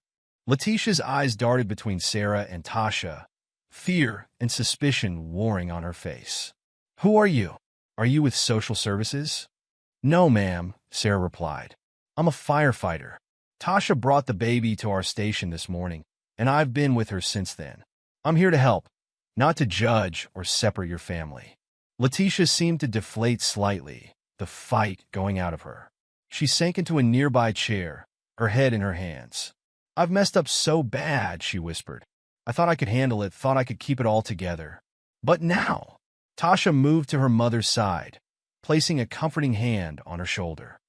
Letitia's eyes darted between Sarah and Tasha, fear and suspicion warring on her face. "Who are you? Are you with social services?" "No, ma'am," Sarah replied. "I'm a firefighter. Tasha brought the baby to our station this morning, and I've been with her since then. I'm here to help, not to judge or separate your family." Letitia seemed to deflate slightly, the fight going out of her. She sank into a nearby chair, her head in her hands. "I've messed up so bad," she whispered. "I thought I could handle it, thought I could keep it all together. But now—" Tasha moved to her mother's side, placing a comforting hand on her shoulder.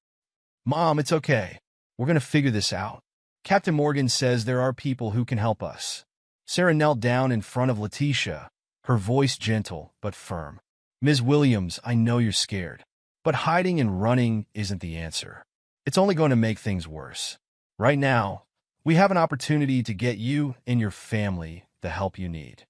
"Mom, it's okay. We're going to figure this out. Captain Morgan says there are people who can help us." Sarah knelt down in front of Letitia, her voice gentle but firm. "Ms. Williams, I know you're scared, but hiding and running isn't the answer. It's only going to make things worse. Right now, we have an opportunity to get you and your family the help you need."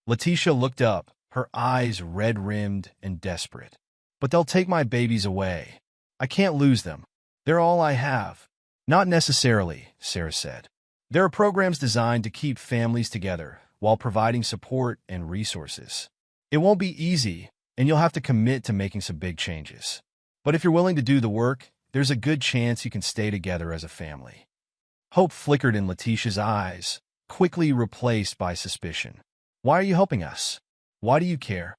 Letitia looked up, her eyes red-rimmed and desperate. "But they'll take my babies away. I can't lose them. They're all I have." "Not necessarily," Sarah said. "There are programs designed to keep families together while providing support and resources. It won't be easy, and you'll have to commit to making some big changes. But if you're willing to do the work, there's a good chance you can stay together as a family." Hope flickered in Letitia's eyes, quickly replaced by suspicion. "Why are you helping us? Why do you care?"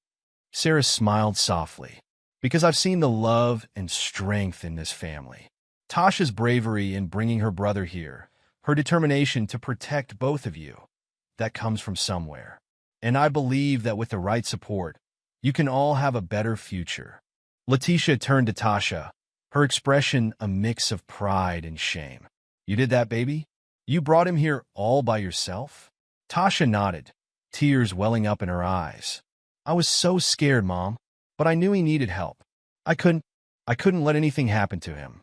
Sarah smiled softly. "Because I've seen the love and strength in this family. Tasha's bravery in bringing her brother here, her determination to protect both of you, that comes from somewhere. And I believe that with the right support, you can all have a better future." Letitia turned to Tasha, her expression a mix of pride and shame. "You did that, baby? You brought him here all by yourself?" Tasha nodded, tears welling up in her eyes. "I was so scared, Mom, but I knew he needed help. I couldn't let anything happen to him."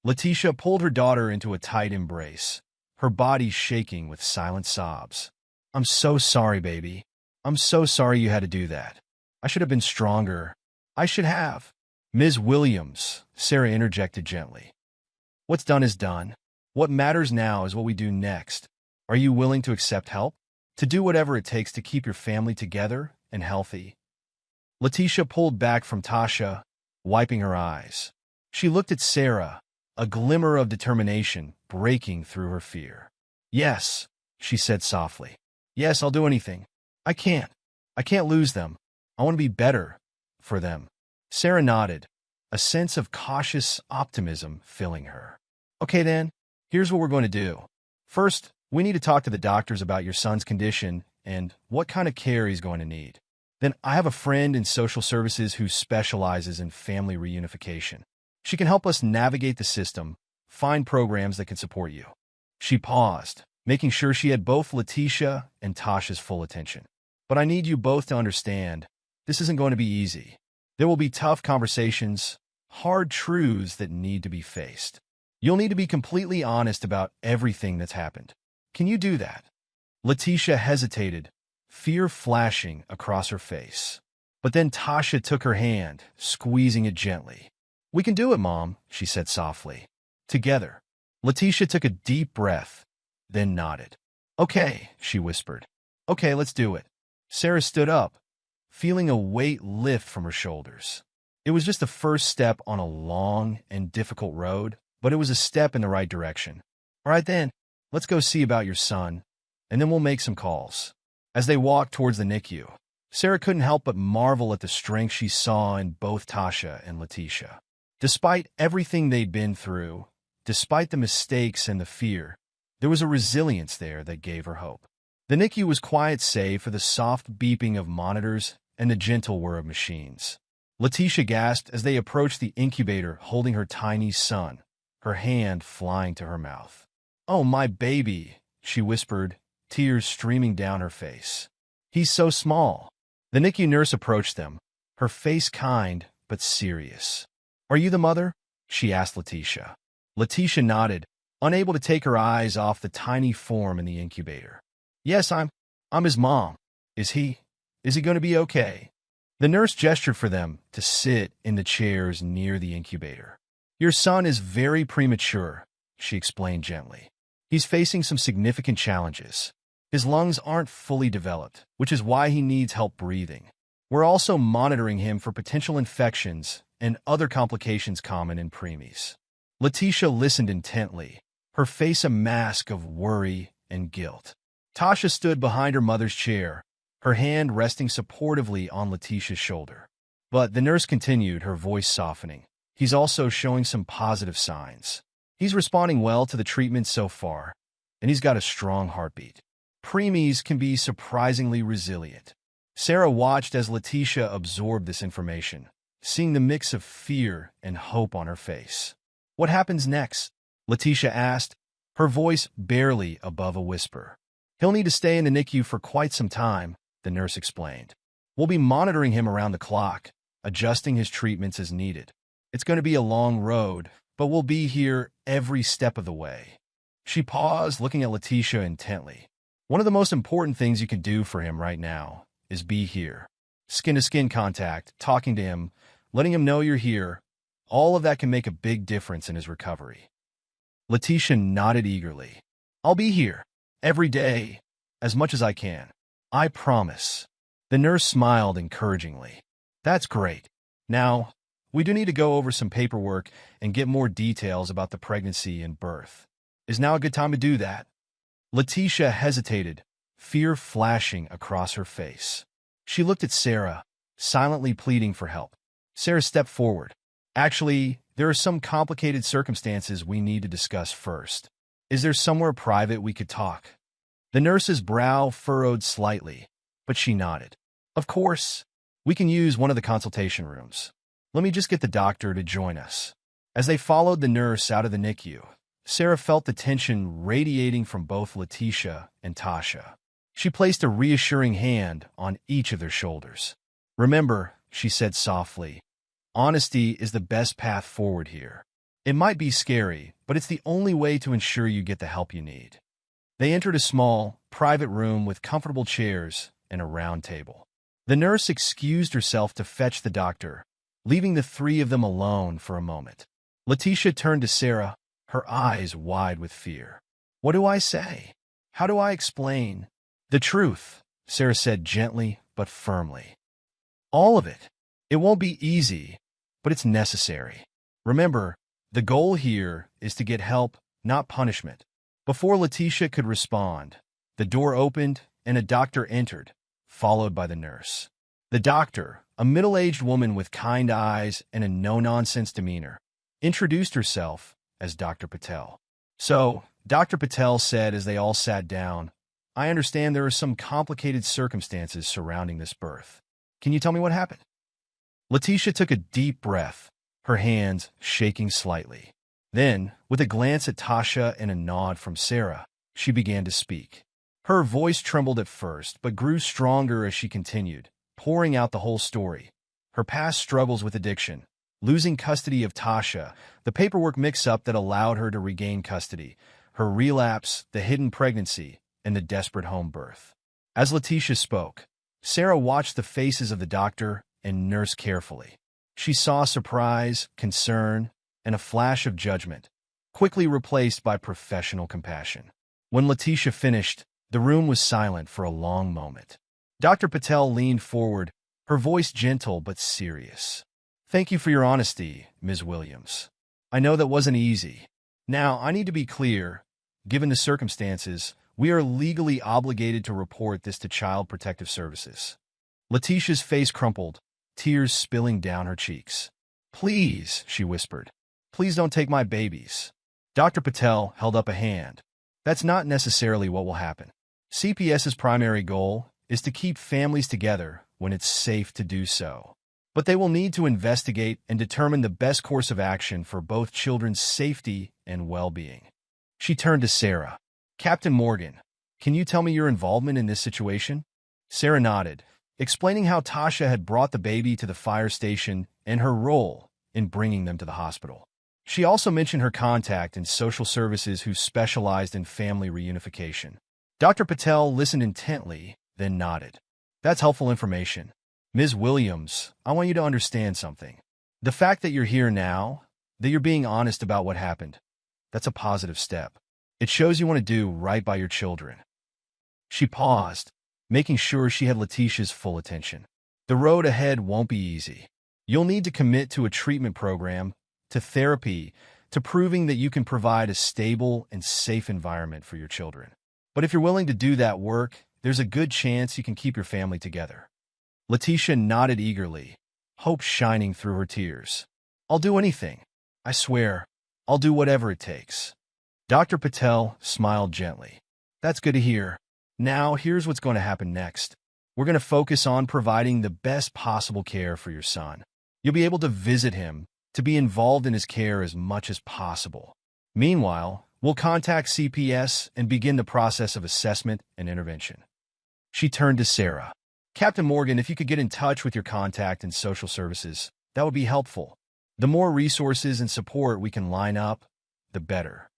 Letitia pulled her daughter into a tight embrace, her body shaking with silent sobs. "I'm so sorry, baby. I'm so sorry you had to do that. I should have been stronger. I should have." "Ms. Williams," Sarah interjected gently. "What's done is done. What matters now is what we do next. Are you willing to accept help? To do whatever it takes to keep your family together and healthy?" Letitia pulled back from Tasha, wiping her eyes. She looked at Sarah, a glimmer of determination breaking through her fear. "Yes," she said softly. "Yes, I'll do anything. I can't lose them. I want to be better for them." Sarah nodded, a sense of cautious optimism filling her. "Okay then, here's what we're going to do. First, we need to talk to the doctors about your son's condition and what kind of care he's going to need. Then I have a friend in social services who specializes in family reunification. She can help us navigate the system, find programs that can support you." She paused, making sure she had both Letitia and Tasha's full attention. "But I need you both to understand, this isn't going to be easy. There will be tough conversations, hard truths that need to be faced. You'll need to be completely honest about everything that's happened. Can you do that?" Letitia hesitated, fear flashing across her face. But then Tasha took her hand, squeezing it gently. "We can do it, Mom," she said softly. "Together." Letitia took a deep breath, then nodded. "Okay," she whispered. "Okay, let's do it." Sarah stood up, feeling a weight lift from her shoulders. It was just the first step on a long and difficult road, but it was a step in the right direction. "All right then, let's go see about your son, and then we'll make some calls." As they walked towards the NICU, Sarah couldn't help but marvel at the strength she saw in both Tasha and Letitia. Despite everything they'd been through, despite the mistakes and the fear, there was a resilience there that gave her hope. The NICU was quiet save for the soft beeping of monitors and the gentle whir of machines. Letitia gasped as they approached the incubator holding her tiny son, her hand flying to her mouth. "Oh, my baby," she whispered, tears streaming down her face. "He's so small." The NICU nurse approached them, her face kind but serious. "Are you the mother?" she asked Letitia. Letitia nodded, unable to take her eyes off the tiny form in the incubator. "Yes, I'm his mom. Is he going to be okay?" The nurse gestured for them to sit in the chairs near the incubator. "Your son is very premature," she explained gently. "He's facing some significant challenges. His lungs aren't fully developed, which is why he needs help breathing. We're also monitoring him for potential infections and other complications common in preemies." Letitia listened intently, her face a mask of worry and guilt. Tasha stood behind her mother's chair, her hand resting supportively on Letitia's shoulder. But the nurse continued, her voice softening. "He's also showing some positive signs. He's responding well to the treatment so far, and he's got a strong heartbeat. Preemies can be surprisingly resilient." Sarah watched as Letitia absorbed this information, seeing the mix of fear and hope on her face. "What happens next?" Letitia asked, her voice barely above a whisper. "He'll need to stay in the NICU for quite some time," the nurse explained. "We'll be monitoring him around the clock, adjusting his treatments as needed. It's going to be a long road, but we'll be here every step of the way." She paused, looking at Letitia intently. "One of the most important things you can do for him right now is be here. Skin-to-skin contact, talking to him, letting him know you're here. All of that can make a big difference in his recovery." Letitia nodded eagerly. "I'll be here, every day, as much as I can. I promise." The nurse smiled encouragingly. "That's great. Now, we do need to go over some paperwork and get more details about the pregnancy and birth. Is now a good time to do that?" Letitia hesitated, fear flashing across her face. She looked at Sarah, silently pleading for help. Sarah stepped forward. "Actually, there are some complicated circumstances we need to discuss first. Is there somewhere private we could talk?" The nurse's brow furrowed slightly, but she nodded. "Of course. We can use one of the consultation rooms. Let me just get the doctor to join us." As they followed the nurse out of the NICU, Sarah felt the tension radiating from both Letitia and Tasha. She placed a reassuring hand on each of their shoulders. "Remember," she said softly, "honesty is the best path forward here. It might be scary, but it's the only way to ensure you get the help you need." They entered a small, private room with comfortable chairs and a round table. The nurse excused herself to fetch the doctor, leaving the three of them alone for a moment. Letitia turned to Sarah, her eyes wide with fear. "What do I say? How do I explain?" "The truth," Sarah said gently but firmly. "All of it. It won't be easy, but it's necessary. Remember, the goal here is to get help, not punishment." Before Letitia could respond, the door opened and a doctor entered, followed by the nurse. The doctor, a middle-aged woman with kind eyes and a no-nonsense demeanor, introduced herself as Dr. Patel. "So," Dr. Patel said as they all sat down, "I understand there are some complicated circumstances surrounding this birth. Can you tell me what happened?" Letitia took a deep breath, her hands shaking slightly. Then, with a glance at Tasha and a nod from Sarah, she began to speak. Her voice trembled at first, but grew stronger as she continued, pouring out the whole story. Her past struggles with addiction, losing custody of Tasha, the paperwork mix-up that allowed her to regain custody, her relapse, the hidden pregnancy, and the desperate home birth. As Letitia spoke, Sarah watched the faces of the doctor and nurse carefully. She saw surprise, concern, and a flash of judgment, quickly replaced by professional compassion. When Letitia finished, the room was silent for a long moment. Dr. Patel leaned forward, her voice gentle but serious. "Thank you for your honesty, Ms. Williams. I know that wasn't easy. Now, I need to be clear. Given the circumstances, we are legally obligated to report this to Child Protective Services." Letitia's face crumpled, tears spilling down her cheeks. "Please," she whispered, "please don't take my babies." Dr. Patel held up a hand. "That's not necessarily what will happen. CPS's primary goal is to keep families together when it's safe to do so. But they will need to investigate and determine the best course of action for both children's safety and well-being." She turned to Sarah. "Captain Morgan, can you tell me your involvement in this situation?" Sarah nodded, explaining how Tasha had brought the baby to the fire station and her role in bringing them to the hospital. She also mentioned her contact in social services who specialized in family reunification. Dr. Patel listened intently, then nodded. "That's helpful information. Ms. Williams, I want you to understand something. The fact that you're here now, that you're being honest about what happened, that's a positive step. It shows you want to do right by your children." She paused, making sure she had Letitia's full attention. "The road ahead won't be easy. You'll need to commit to a treatment program, to therapy, to proving that you can provide a stable and safe environment for your children. But if you're willing to do that work, there's a good chance you can keep your family together." Letitia nodded eagerly, hope shining through her tears. "I'll do anything. I swear, I'll do whatever it takes." Dr. Patel smiled gently. "That's good to hear. Now, here's what's going to happen next. We're going to focus on providing the best possible care for your son. You'll be able to visit him, to be involved in his care as much as possible. Meanwhile, we'll contact CPS and begin the process of assessment and intervention. She turned to Sarah. Captain Morgan, if you could get in touch with your contact in social services, that would be helpful. The more resources and support we can line up, the better.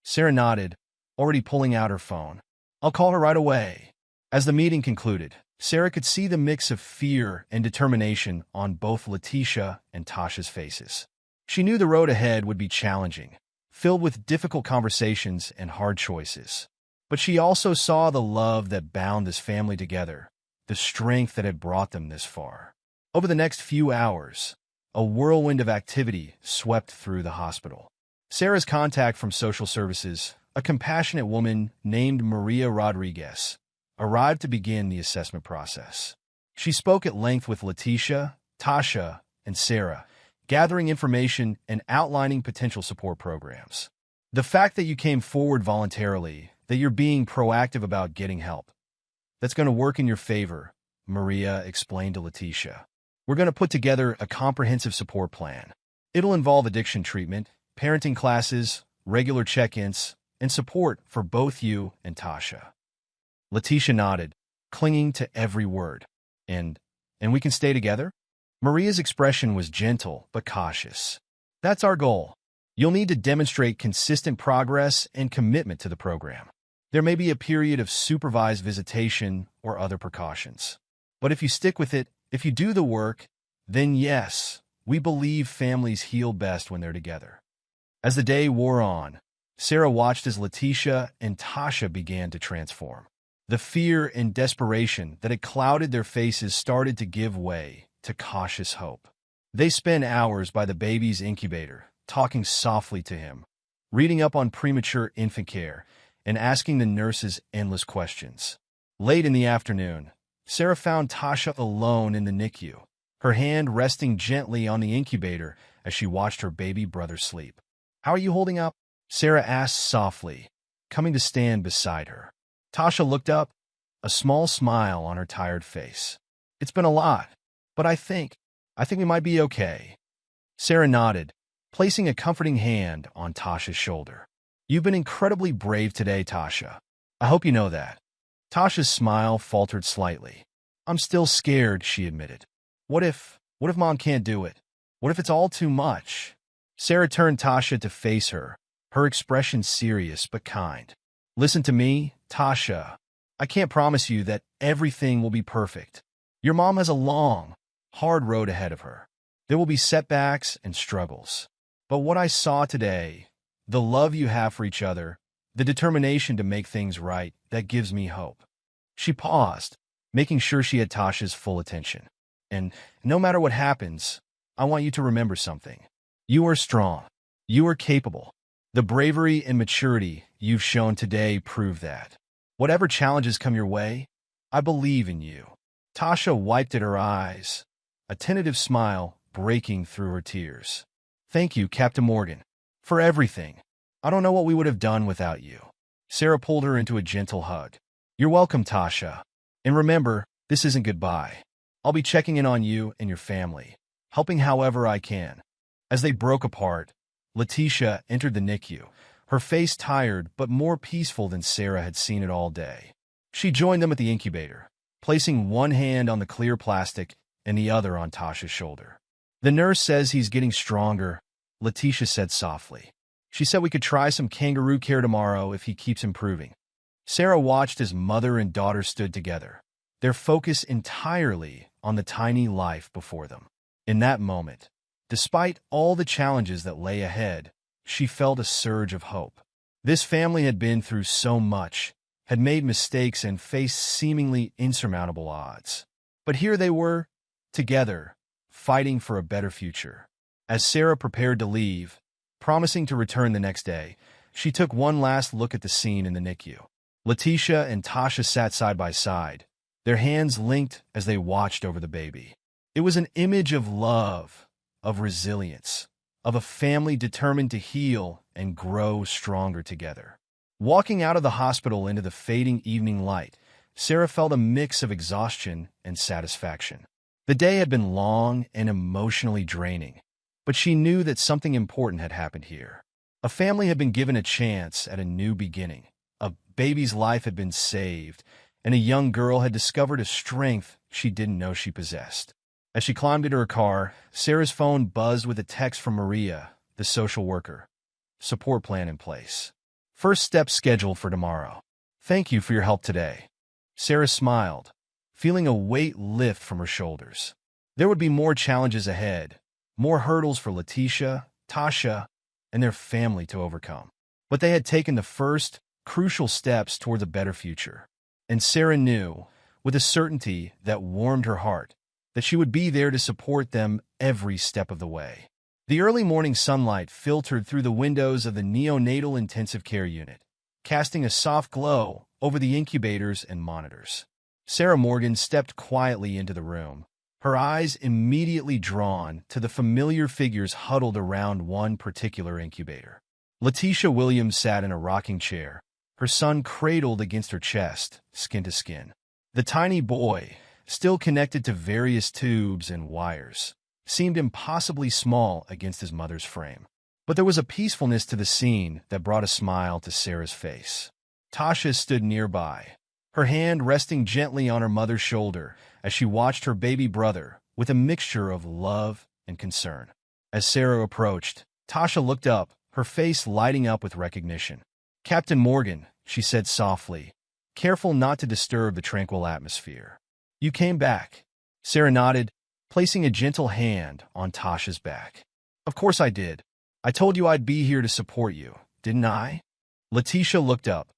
Sarah nodded, already pulling out her phone. I'll call her right away. As the meeting concluded, Sarah could see the mix of fear and determination on both Letitia and Tasha's faces. She knew the road ahead would be challenging, filled with difficult conversations and hard choices. But she also saw the love that bound this family together, the strength that had brought them this far. Over the next few hours, a whirlwind of activity swept through the hospital. Sarah's contact from social services, a compassionate woman named Maria Rodriguez, arrived to begin the assessment process. She spoke at length with Letitia, Tasha, and Sarah, gathering information and outlining potential support programs. The fact that you came forward voluntarily, that you're being proactive about getting help, that's going to work in your favor, Maria explained to Letitia. We're going to put together a comprehensive support plan. It'll involve addiction treatment, parenting classes, regular check-ins, and support for both you and Tasha. Letitia nodded, clinging to every word. And we can stay together? Maria's expression was gentle but cautious. That's our goal. You'll need to demonstrate consistent progress and commitment to the program. There may be a period of supervised visitation or other precautions. But if you stick with it, if you do the work, then yes, we believe families heal best when they're together. As the day wore on, Sarah watched as Letitia and Tasha began to transform. The fear and desperation that had clouded their faces started to give way to cautious hope. They spent hours by the baby's incubator, talking softly to him, reading up on premature infant care, and asking the nurses endless questions. Late in the afternoon, Sarah found Tasha alone in the NICU, her hand resting gently on the incubator as she watched her baby brother sleep. How are you holding up? Sarah asked softly, coming to stand beside her. Tasha looked up, a small smile on her tired face. It's been a lot, but I think we might be okay. Sarah nodded, placing a comforting hand on Tasha's shoulder. You've been incredibly brave today, Tasha. I hope you know that. Tasha's smile faltered slightly. I'm still scared, she admitted. What if Mom can't do it? What if it's all too much? Sarah turned Tasha to face her, her expression serious but kind. Listen to me, Tasha. I can't promise you that everything will be perfect. Your mom has a long, hard road ahead of her. There will be setbacks and struggles. But what I saw today, the love you have for each other, the determination to make things right, that gives me hope. She paused, making sure she had Tasha's full attention. And no matter what happens, I want you to remember something. You are strong. You are capable. The bravery and maturity you've shown today prove that. Whatever challenges come your way, I believe in you. Tasha wiped at her eyes, a tentative smile breaking through her tears. Thank you, Captain Morgan, for everything. I don't know what we would have done without you. Sarah pulled her into a gentle hug. You're welcome, Tasha. And remember, this isn't goodbye. I'll be checking in on you and your family, helping however I can. As they broke apart, Letitia entered the NICU, her face tired but more peaceful than Sarah had seen it all day. She joined them at the incubator, placing one hand on the clear plastic and the other on Tasha's shoulder. The nurse says he's getting stronger, Letitia said softly. She said we could try some kangaroo care tomorrow if he keeps improving. Sarah watched as mother and daughter stood together, their focus entirely on the tiny life before them. In that moment, despite all the challenges that lay ahead, she felt a surge of hope. This family had been through so much, had made mistakes and faced seemingly insurmountable odds. But here they were, together, fighting for a better future. As Sarah prepared to leave, promising to return the next day, she took one last look at the scene in the NICU. Letitia and Tasha sat side by side, their hands linked as they watched over the baby. It was an image of love, of resilience, of a family determined to heal and grow stronger together. Walking out of the hospital into the fading evening light, Sarah felt a mix of exhaustion and satisfaction. The day had been long and emotionally draining, but she knew that something important had happened here. A family had been given a chance at a new beginning. A baby's life had been saved, and a young girl had discovered a strength she didn't know she possessed. As she climbed into her car, Sarah's phone buzzed with a text from Maria, the social worker. Support plan in place. First step scheduled for tomorrow. Thank you for your help today. Sarah smiled, feeling a weight lift from her shoulders. There would be more challenges ahead, more hurdles for Letitia, Tasha, and their family to overcome. But they had taken the first, crucial steps towards a better future. And Sarah knew, with a certainty that warmed her heart, that she would be there to support them every step of the way. The early morning sunlight filtered through the windows of the neonatal intensive care unit, casting a soft glow over the incubators and monitors. Sarah Morgan stepped quietly into the room, her eyes immediately drawn to the familiar figures huddled around one particular incubator. Letitia Williams sat in a rocking chair, her son cradled against her chest, skin to skin. The tiny boy, still connected to various tubes and wires, seemed impossibly small against his mother's frame. But there was a peacefulness to the scene that brought a smile to Sarah's face. Tasha stood nearby, her hand resting gently on her mother's shoulder as she watched her baby brother with a mixture of love and concern. As Sarah approached, Tasha looked up, her face lighting up with recognition. "Captain Morgan," she said softly, careful not to disturb the tranquil atmosphere. "You came back." Sarah nodded, placing a gentle hand on Tasha's back. "Of course I did. I told you I'd be here to support you, didn't I?" Letitia looked up,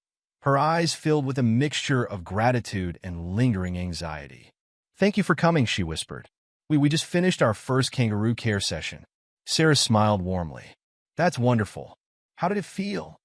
her eyes filled with a mixture of gratitude and lingering anxiety. "Thank you for coming," she whispered. We just finished our first kangaroo care session." Sarah smiled warmly. "That's wonderful. How did it feel?"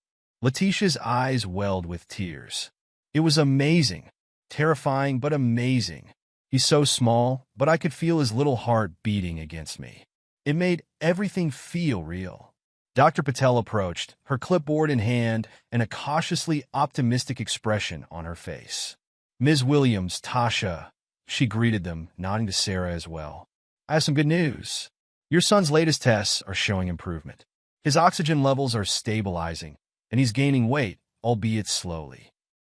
Letitia's eyes welled with tears. "It was amazing. Terrifying, but amazing. He's so small, but I could feel his little heart beating against me. It made everything feel real." Dr. Patel approached, her clipboard in hand and a cautiously optimistic expression on her face. "Ms. Williams, Tasha," she greeted them, nodding to Sarah as well. "I have some good news. Your son's latest tests are showing improvement. His oxygen levels are stabilizing, and he's gaining weight, albeit slowly."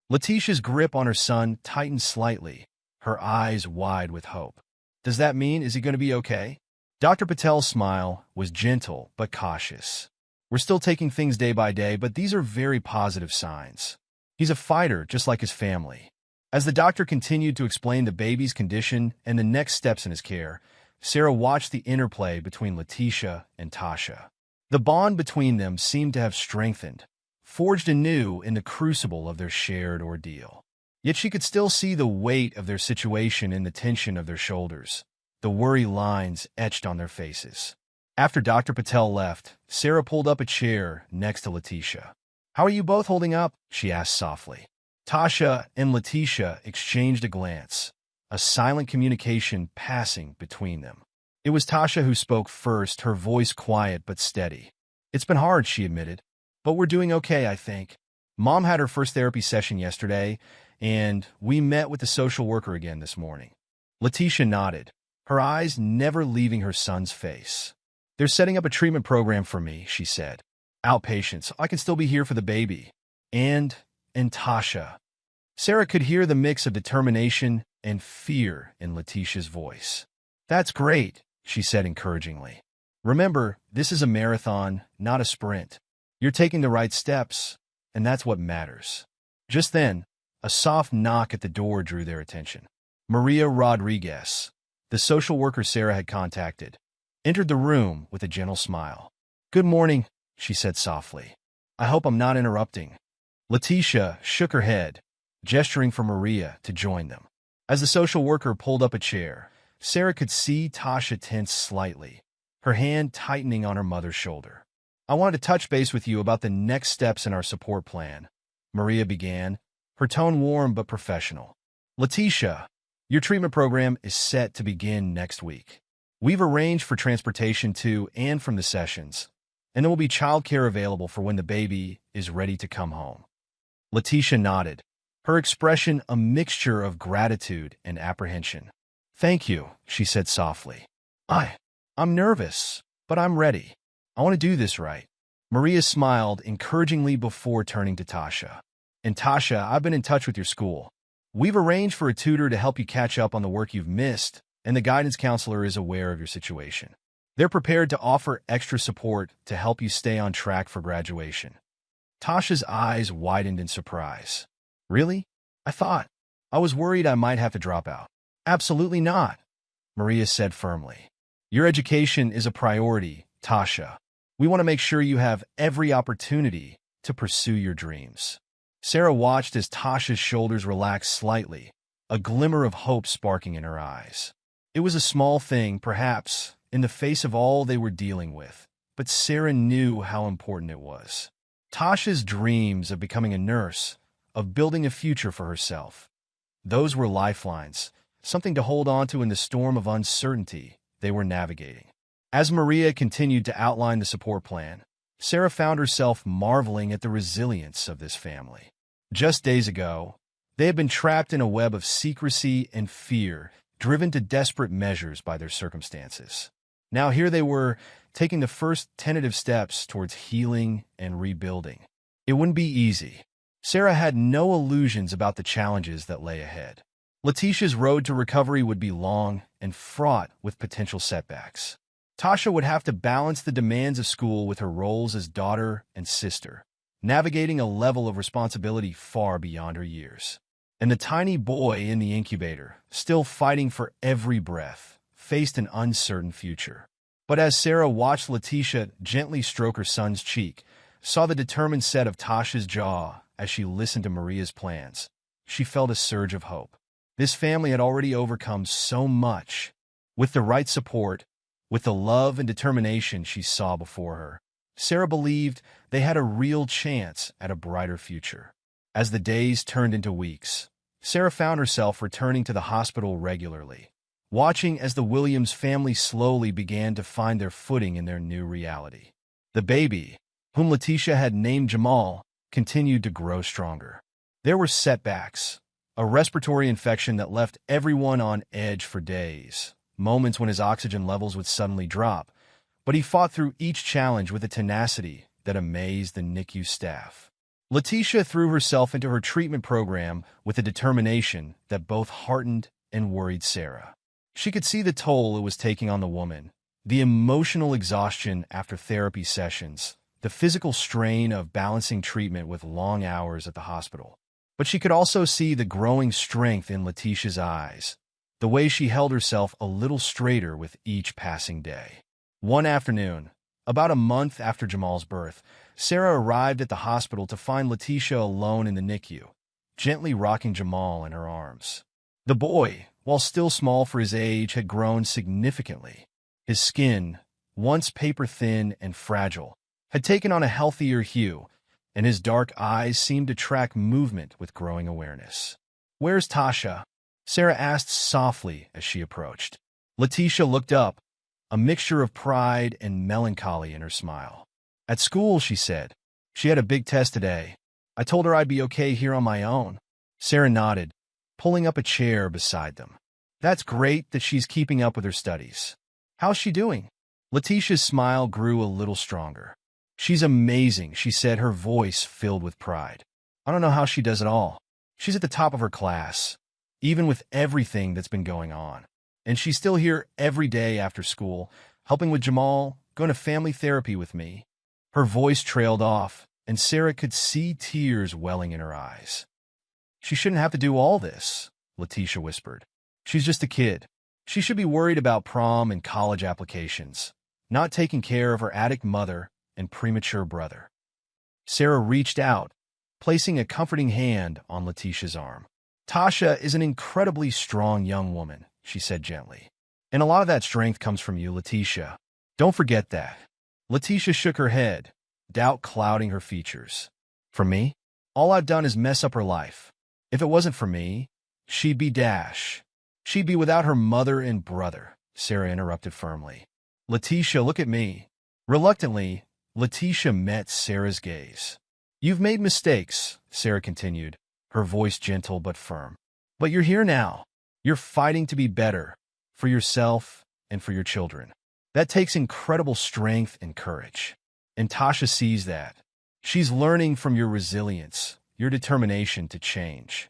Letitia's grip on her son tightened slightly, her eyes wide with hope. "Does that mean is he going to be okay?" Dr. Patel's smile was gentle but cautious. "We're still taking things day by day, but these are very positive signs. He's a fighter just like his family." As the doctor continued to explain the baby's condition and the next steps in his care, Sarah watched the interplay between Letitia and Tasha. The bond between them seemed to have strengthened, forged anew in the crucible of their shared ordeal. Yet she could still see the weight of their situation in the tension of their shoulders, the worry lines etched on their faces. After Dr. Patel left, Sarah pulled up a chair next to Letitia. "How are you both holding up?" she asked softly. Tasha and Letitia exchanged a glance, a silent communication passing between them. It was Tasha who spoke first, her voice quiet but steady. "It's been hard," she admitted, "but we're doing okay, I think. Mom had her first therapy session yesterday, and we met with the social worker again this morning." Letitia nodded, her eyes never leaving her son's face. "They're setting up a treatment program for me," she said. "Outpatient, so I can still be here for the baby. And Tasha." Sarah could hear the mix of determination and fear in Letitia's voice. "That's great," she said encouragingly. "Remember, this is a marathon, not a sprint. You're taking the right steps, and that's what matters." Just then, a soft knock at the door drew their attention. Maria Rodriguez, the social worker Sarah had contacted, entered the room with a gentle smile. "Good morning," she said softly. "I hope I'm not interrupting." Letitia shook her head, gesturing for Maria to join them. As the social worker pulled up a chair, Sarah could see Tasha tense slightly, her hand tightening on her mother's shoulder. "I wanted to touch base with you about the next steps in our support plan," Maria began, her tone warm but professional. "Letitia, your treatment program is set to begin next week. We've arranged for transportation to and from the sessions, and there will be childcare available for when the baby is ready to come home." Letitia nodded, her expression a mixture of gratitude and apprehension. Thank you, she said softly. I'm nervous, but I'm ready. I want to do this right. Maria smiled encouragingly before turning to Tasha. And Tasha, I've been in touch with your school. We've arranged for a tutor to help you catch up on the work you've missed, and the guidance counselor is aware of your situation. They're prepared to offer extra support to help you stay on track for graduation. Tasha's eyes widened in surprise. Really? I was worried I might have to drop out. Absolutely not, Maria said firmly. Your education is a priority, Tasha. We want to make sure you have every opportunity to pursue your dreams. Sarah watched as Tasha's shoulders relaxed slightly, a glimmer of hope sparking in her eyes. It was a small thing, perhaps, in the face of all they were dealing with, but Sarah knew how important it was. Tasha's dreams of becoming a nurse, of building a future for herself. Those were lifelines, something to hold on to in the storm of uncertainty they were navigating. As Maria continued to outline the support plan, Sarah found herself marveling at the resilience of this family. Just days ago, they had been trapped in a web of secrecy and fear, driven to desperate measures by their circumstances. Now here they were, taking the first tentative steps towards healing and rebuilding. It wouldn't be easy. Sarah had no illusions about the challenges that lay ahead. Letitia's road to recovery would be long and fraught with potential setbacks. Tasha would have to balance the demands of school with her roles as daughter and sister, navigating a level of responsibility far beyond her years. And the tiny boy in the incubator, still fighting for every breath, faced an uncertain future. But as Sarah watched Letitia gently stroke her son's cheek, saw the determined set of Tasha's jaw as she listened to Maria's plans, she felt a surge of hope. This family had already overcome so much. With the right support, with the love and determination she saw before her, Sarah believed they had a real chance at a brighter future. As the days turned into weeks, Sarah found herself returning to the hospital regularly, watching as the Williams family slowly began to find their footing in their new reality. The baby, whom Letitia had named Jamal, continued to grow stronger. There were setbacks, a respiratory infection that left everyone on edge for days, moments when his oxygen levels would suddenly drop, but he fought through each challenge with a tenacity that amazed the NICU staff. Letitia threw herself into her treatment program with a determination that both heartened and worried Sarah. She could see the toll it was taking on the woman, the emotional exhaustion after therapy sessions, the physical strain of balancing treatment with long hours at the hospital. But she could also see the growing strength in Letitia's eyes, the way she held herself a little straighter with each passing day. One afternoon, about a month after Jamal's birth, Sarah arrived at the hospital to find Letitia alone in the NICU, gently rocking Jamal in her arms. The boy, while still small for his age, had grown significantly. His skin, once paper-thin and fragile, had taken on a healthier hue, and his dark eyes seemed to track movement with growing awareness. "Where's Tasha?" Sarah asked softly as she approached. Letitia looked up, a mixture of pride and melancholy in her smile. "At school," she said. "She had a big test today. I told her I'd be okay here on my own." Sarah nodded, pulling up a chair beside them. "That's great that she's keeping up with her studies. How's she doing?" Letitia's smile grew a little stronger. "She's amazing," she said, her voice filled with pride. "I don't know how she does it all. She's at the top of her class, even with everything that's been going on. And she's still here every day after school, helping with Jamal, going to family therapy with me." Her voice trailed off, and Sarah could see tears welling in her eyes. "She shouldn't have to do all this," Letitia whispered. "She's just a kid. She should be worried about prom and college applications, not taking care of her addict mother and premature brother." Sarah reached out, placing a comforting hand on Letitia's arm. "Tasha is an incredibly strong young woman," she said gently. "And a lot of that strength comes from you, Letitia. Don't forget that." Letitia shook her head, doubt clouding her features. "For me? All I've done is mess up her life. If it wasn't for me, she'd be dash. She'd be without her mother and brother," Sarah interrupted firmly. "Letitia, look at me." Reluctantly, Letitia met Sarah's gaze. "You've made mistakes," Sarah continued, her voice gentle but firm. "But you're here now. You're fighting to be better, for yourself, and for your children. That takes incredible strength and courage. And Tasha sees that. She's learning from your resilience, your determination to change.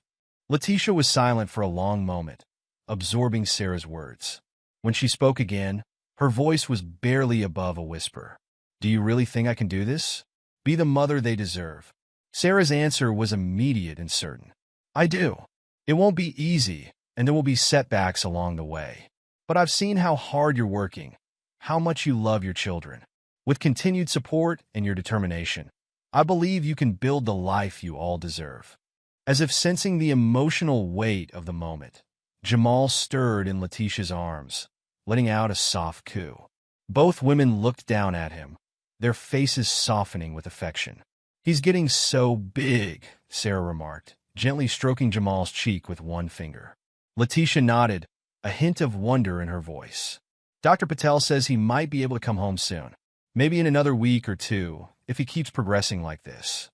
Letitia was silent for a long moment, absorbing Sarah's words. When she spoke again, her voice was barely above a whisper. Do you really think I can do this? Be the mother they deserve. Sarah's answer was immediate and certain. I do. It won't be easy, and there will be setbacks along the way. But I've seen how hard you're working, how much you love your children. With continued support and your determination, I believe you can build the life you all deserve. As if sensing the emotional weight of the moment, Jamal stirred in Letitia's arms, letting out a soft coo. Both women looked down at him, their faces softening with affection. He's getting so big, Sarah remarked, gently stroking Jamal's cheek with one finger. Letitia nodded, a hint of wonder in her voice. Dr. Patel says he might be able to come home soon, maybe in another week or two, if he keeps progressing like this.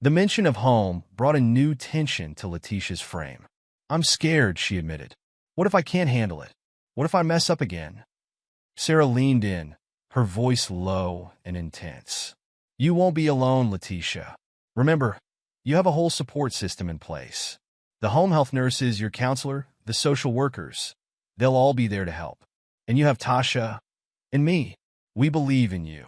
The mention of home brought a new tension to Letitia's frame. I'm scared, she admitted. What if I can't handle it? What if I mess up again? Sarah leaned in, her voice low and intense. You won't be alone, Letitia. Remember, you have a whole support system in place. The home health nurses, your counselor, the social workers, they'll all be there to help. And you have Tasha and me. We believe in you.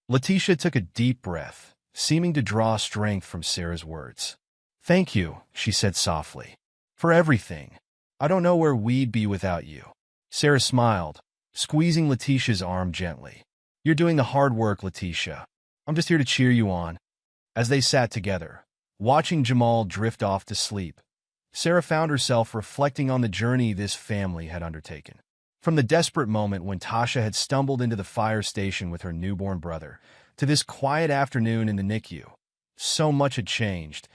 Letitia took a deep breath, seeming to draw strength from Sarah's words. Thank you, she said softly, for everything. I don't know where we'd be without you. Sarah smiled, squeezing Letitia's arm gently. You're doing the hard work, Letitia. I'm just here to cheer you on. As they sat together, watching Jamal drift off to sleep, Sarah found herself reflecting on the journey this family had undertaken. From the desperate moment when Tasha had stumbled into the fire station with her newborn brother, to this quiet afternoon in the NICU, so much had changed,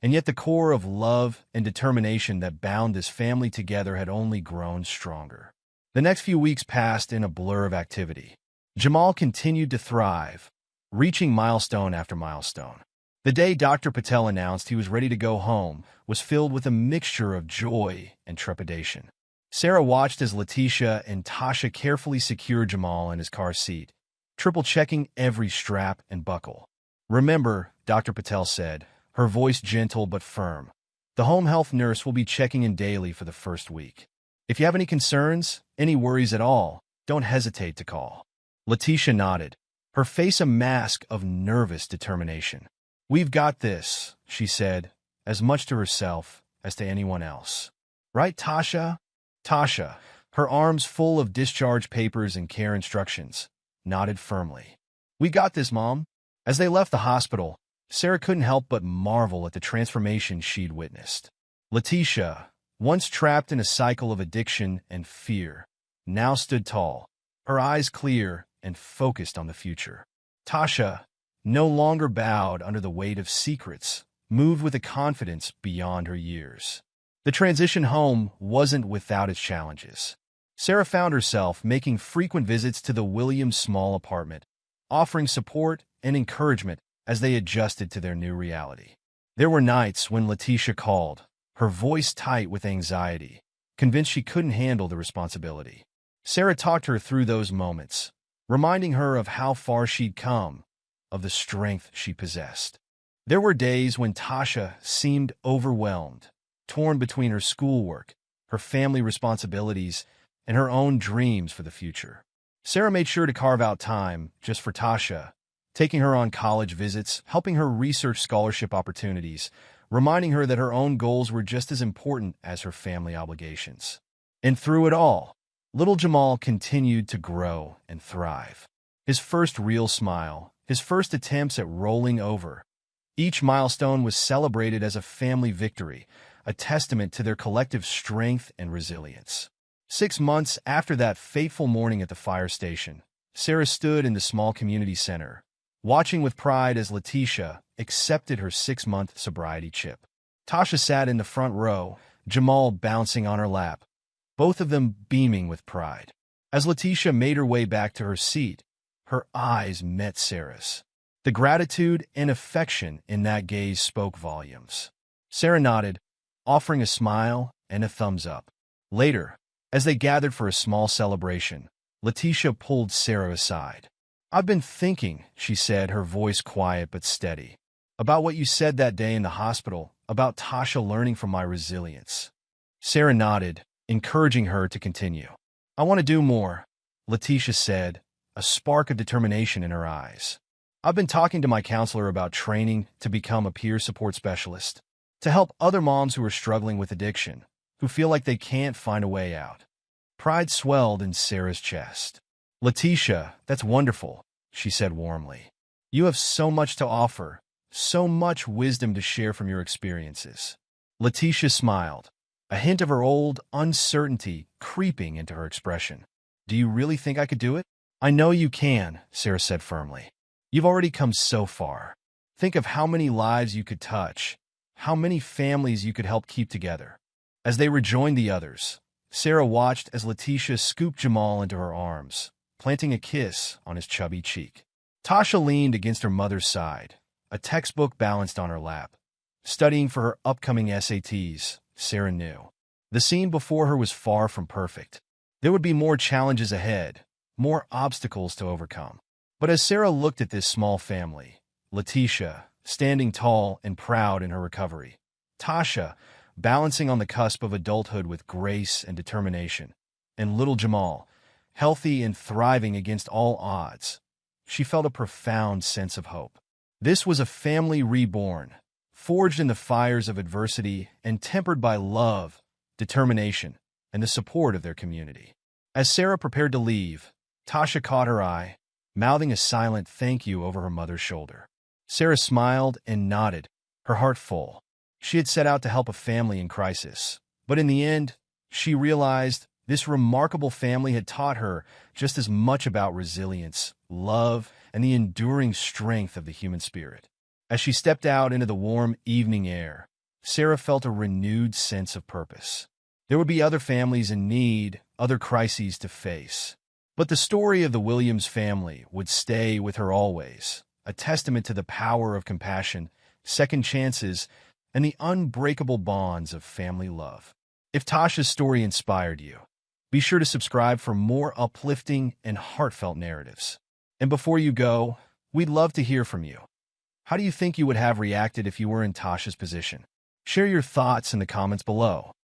and yet the core of love and determination that bound this family together had only grown stronger. The next few weeks passed in a blur of activity. Jamal continued to thrive, reaching milestone after milestone. The day Dr. Patel announced he was ready to go home was filled with a mixture of joy and trepidation. Sarah watched as Letitia and Tasha carefully secured Jamal in his car seat, triple-checking every strap and buckle. Remember, Dr. Patel said, her voice gentle but firm, the home health nurse will be checking in daily for the first week. If you have any concerns, any worries at all, don't hesitate to call. Letitia nodded, her face a mask of nervous determination. We've got this, she said, as much to herself as to anyone else. Right, Tasha? Tasha, her arms full of discharge papers and care instructions, nodded firmly. We got this, Mom. As they left the hospital, Sarah couldn't help but marvel at the transformation she'd witnessed. Letitia, once trapped in a cycle of addiction and fear, now stood tall, her eyes clear and focused on the future. Tasha, no longer bowed under the weight of secrets, moved with a confidence beyond her years. The transition home wasn't without its challenges. Sarah found herself making frequent visits to the Williams' small apartment, offering support and encouragement as they adjusted to their new reality. There were nights when Letitia called, her voice tight with anxiety, convinced she couldn't handle the responsibility. Sarah talked her through those moments, reminding her of how far she'd come, of the strength she possessed. There were days when Tasha seemed overwhelmed, torn between her schoolwork, her family responsibilities, and her own dreams for the future. Sarah made sure to carve out time just for Tasha, taking her on college visits, helping her research scholarship opportunities, reminding her that her own goals were just as important as her family obligations. And through it all, little Jamal continued to grow and thrive. His first real smile, his first attempts at rolling over. Each milestone was celebrated as a family victory, a testament to their collective strength and resilience. 6 months after that fateful morning at the fire station, Sarah stood in the small community center, watching with pride as Letitia accepted her 6-month sobriety chip. Tasha sat in the front row, Jamal bouncing on her lap, both of them beaming with pride. As Letitia made her way back to her seat, her eyes met Sarah's. The gratitude and affection in that gaze spoke volumes. Sarah nodded, offering a smile and a thumbs up. Later, As they gathered for a small celebration, Letitia pulled Sarah aside. "I've been thinking," she said, her voice quiet but steady, "about what you said that day in the hospital, about Tasha learning from my resilience." Sarah nodded, encouraging her to continue. "I want to do more," Letitia said, a spark of determination in her eyes. "I've been talking to my counselor about training to become a peer support specialist, to help other moms who are struggling with addiction, who feel like they can't find a way out." Pride swelled in Sarah's chest. "Letitia, that's wonderful," she said warmly. "You have so much to offer, so much wisdom to share from your experiences." Letitia smiled, a hint of her old uncertainty creeping into her expression. "Do you really think I could do it?" "I know you can," Sarah said firmly. "You've already come so far. Think of how many lives you could touch, how many families you could help keep together." As they rejoined the others, Sarah watched as Letitia scooped Jamal into her arms, planting a kiss on his chubby cheek. Tasha leaned against her mother's side, a textbook balanced on her lap. Studying for her upcoming SATs, Sarah knew. The scene before her was far from perfect. There would be more challenges ahead, more obstacles to overcome. But as Sarah looked at this small family, Letitia, standing tall and proud in her recovery, Tasha, balancing on the cusp of adulthood with grace and determination, and little Jamal, healthy and thriving against all odds, she felt a profound sense of hope. This was a family reborn, forged in the fires of adversity and tempered by love, determination, and the support of their community. As Sarah prepared to leave, Tasha caught her eye, mouthing a silent thank you over her mother's shoulder. Sarah smiled and nodded, her heart full. She had set out to help a family in crisis, but in the end, she realized this remarkable family had taught her just as much about resilience, love, and the enduring strength of the human spirit. As she stepped out into the warm evening air, Sarah felt a renewed sense of purpose. There would be other families in need, other crises to face. But the story of the Williams family would stay with her always, a testament to the power of compassion, second chances, and the unbreakable bonds of family love. If Tasha's story inspired you, be sure to subscribe for more uplifting and heartfelt narratives. And before you go, we'd love to hear from you. How do you think you would have reacted if you were in Tasha's position? Share your thoughts in the comments below.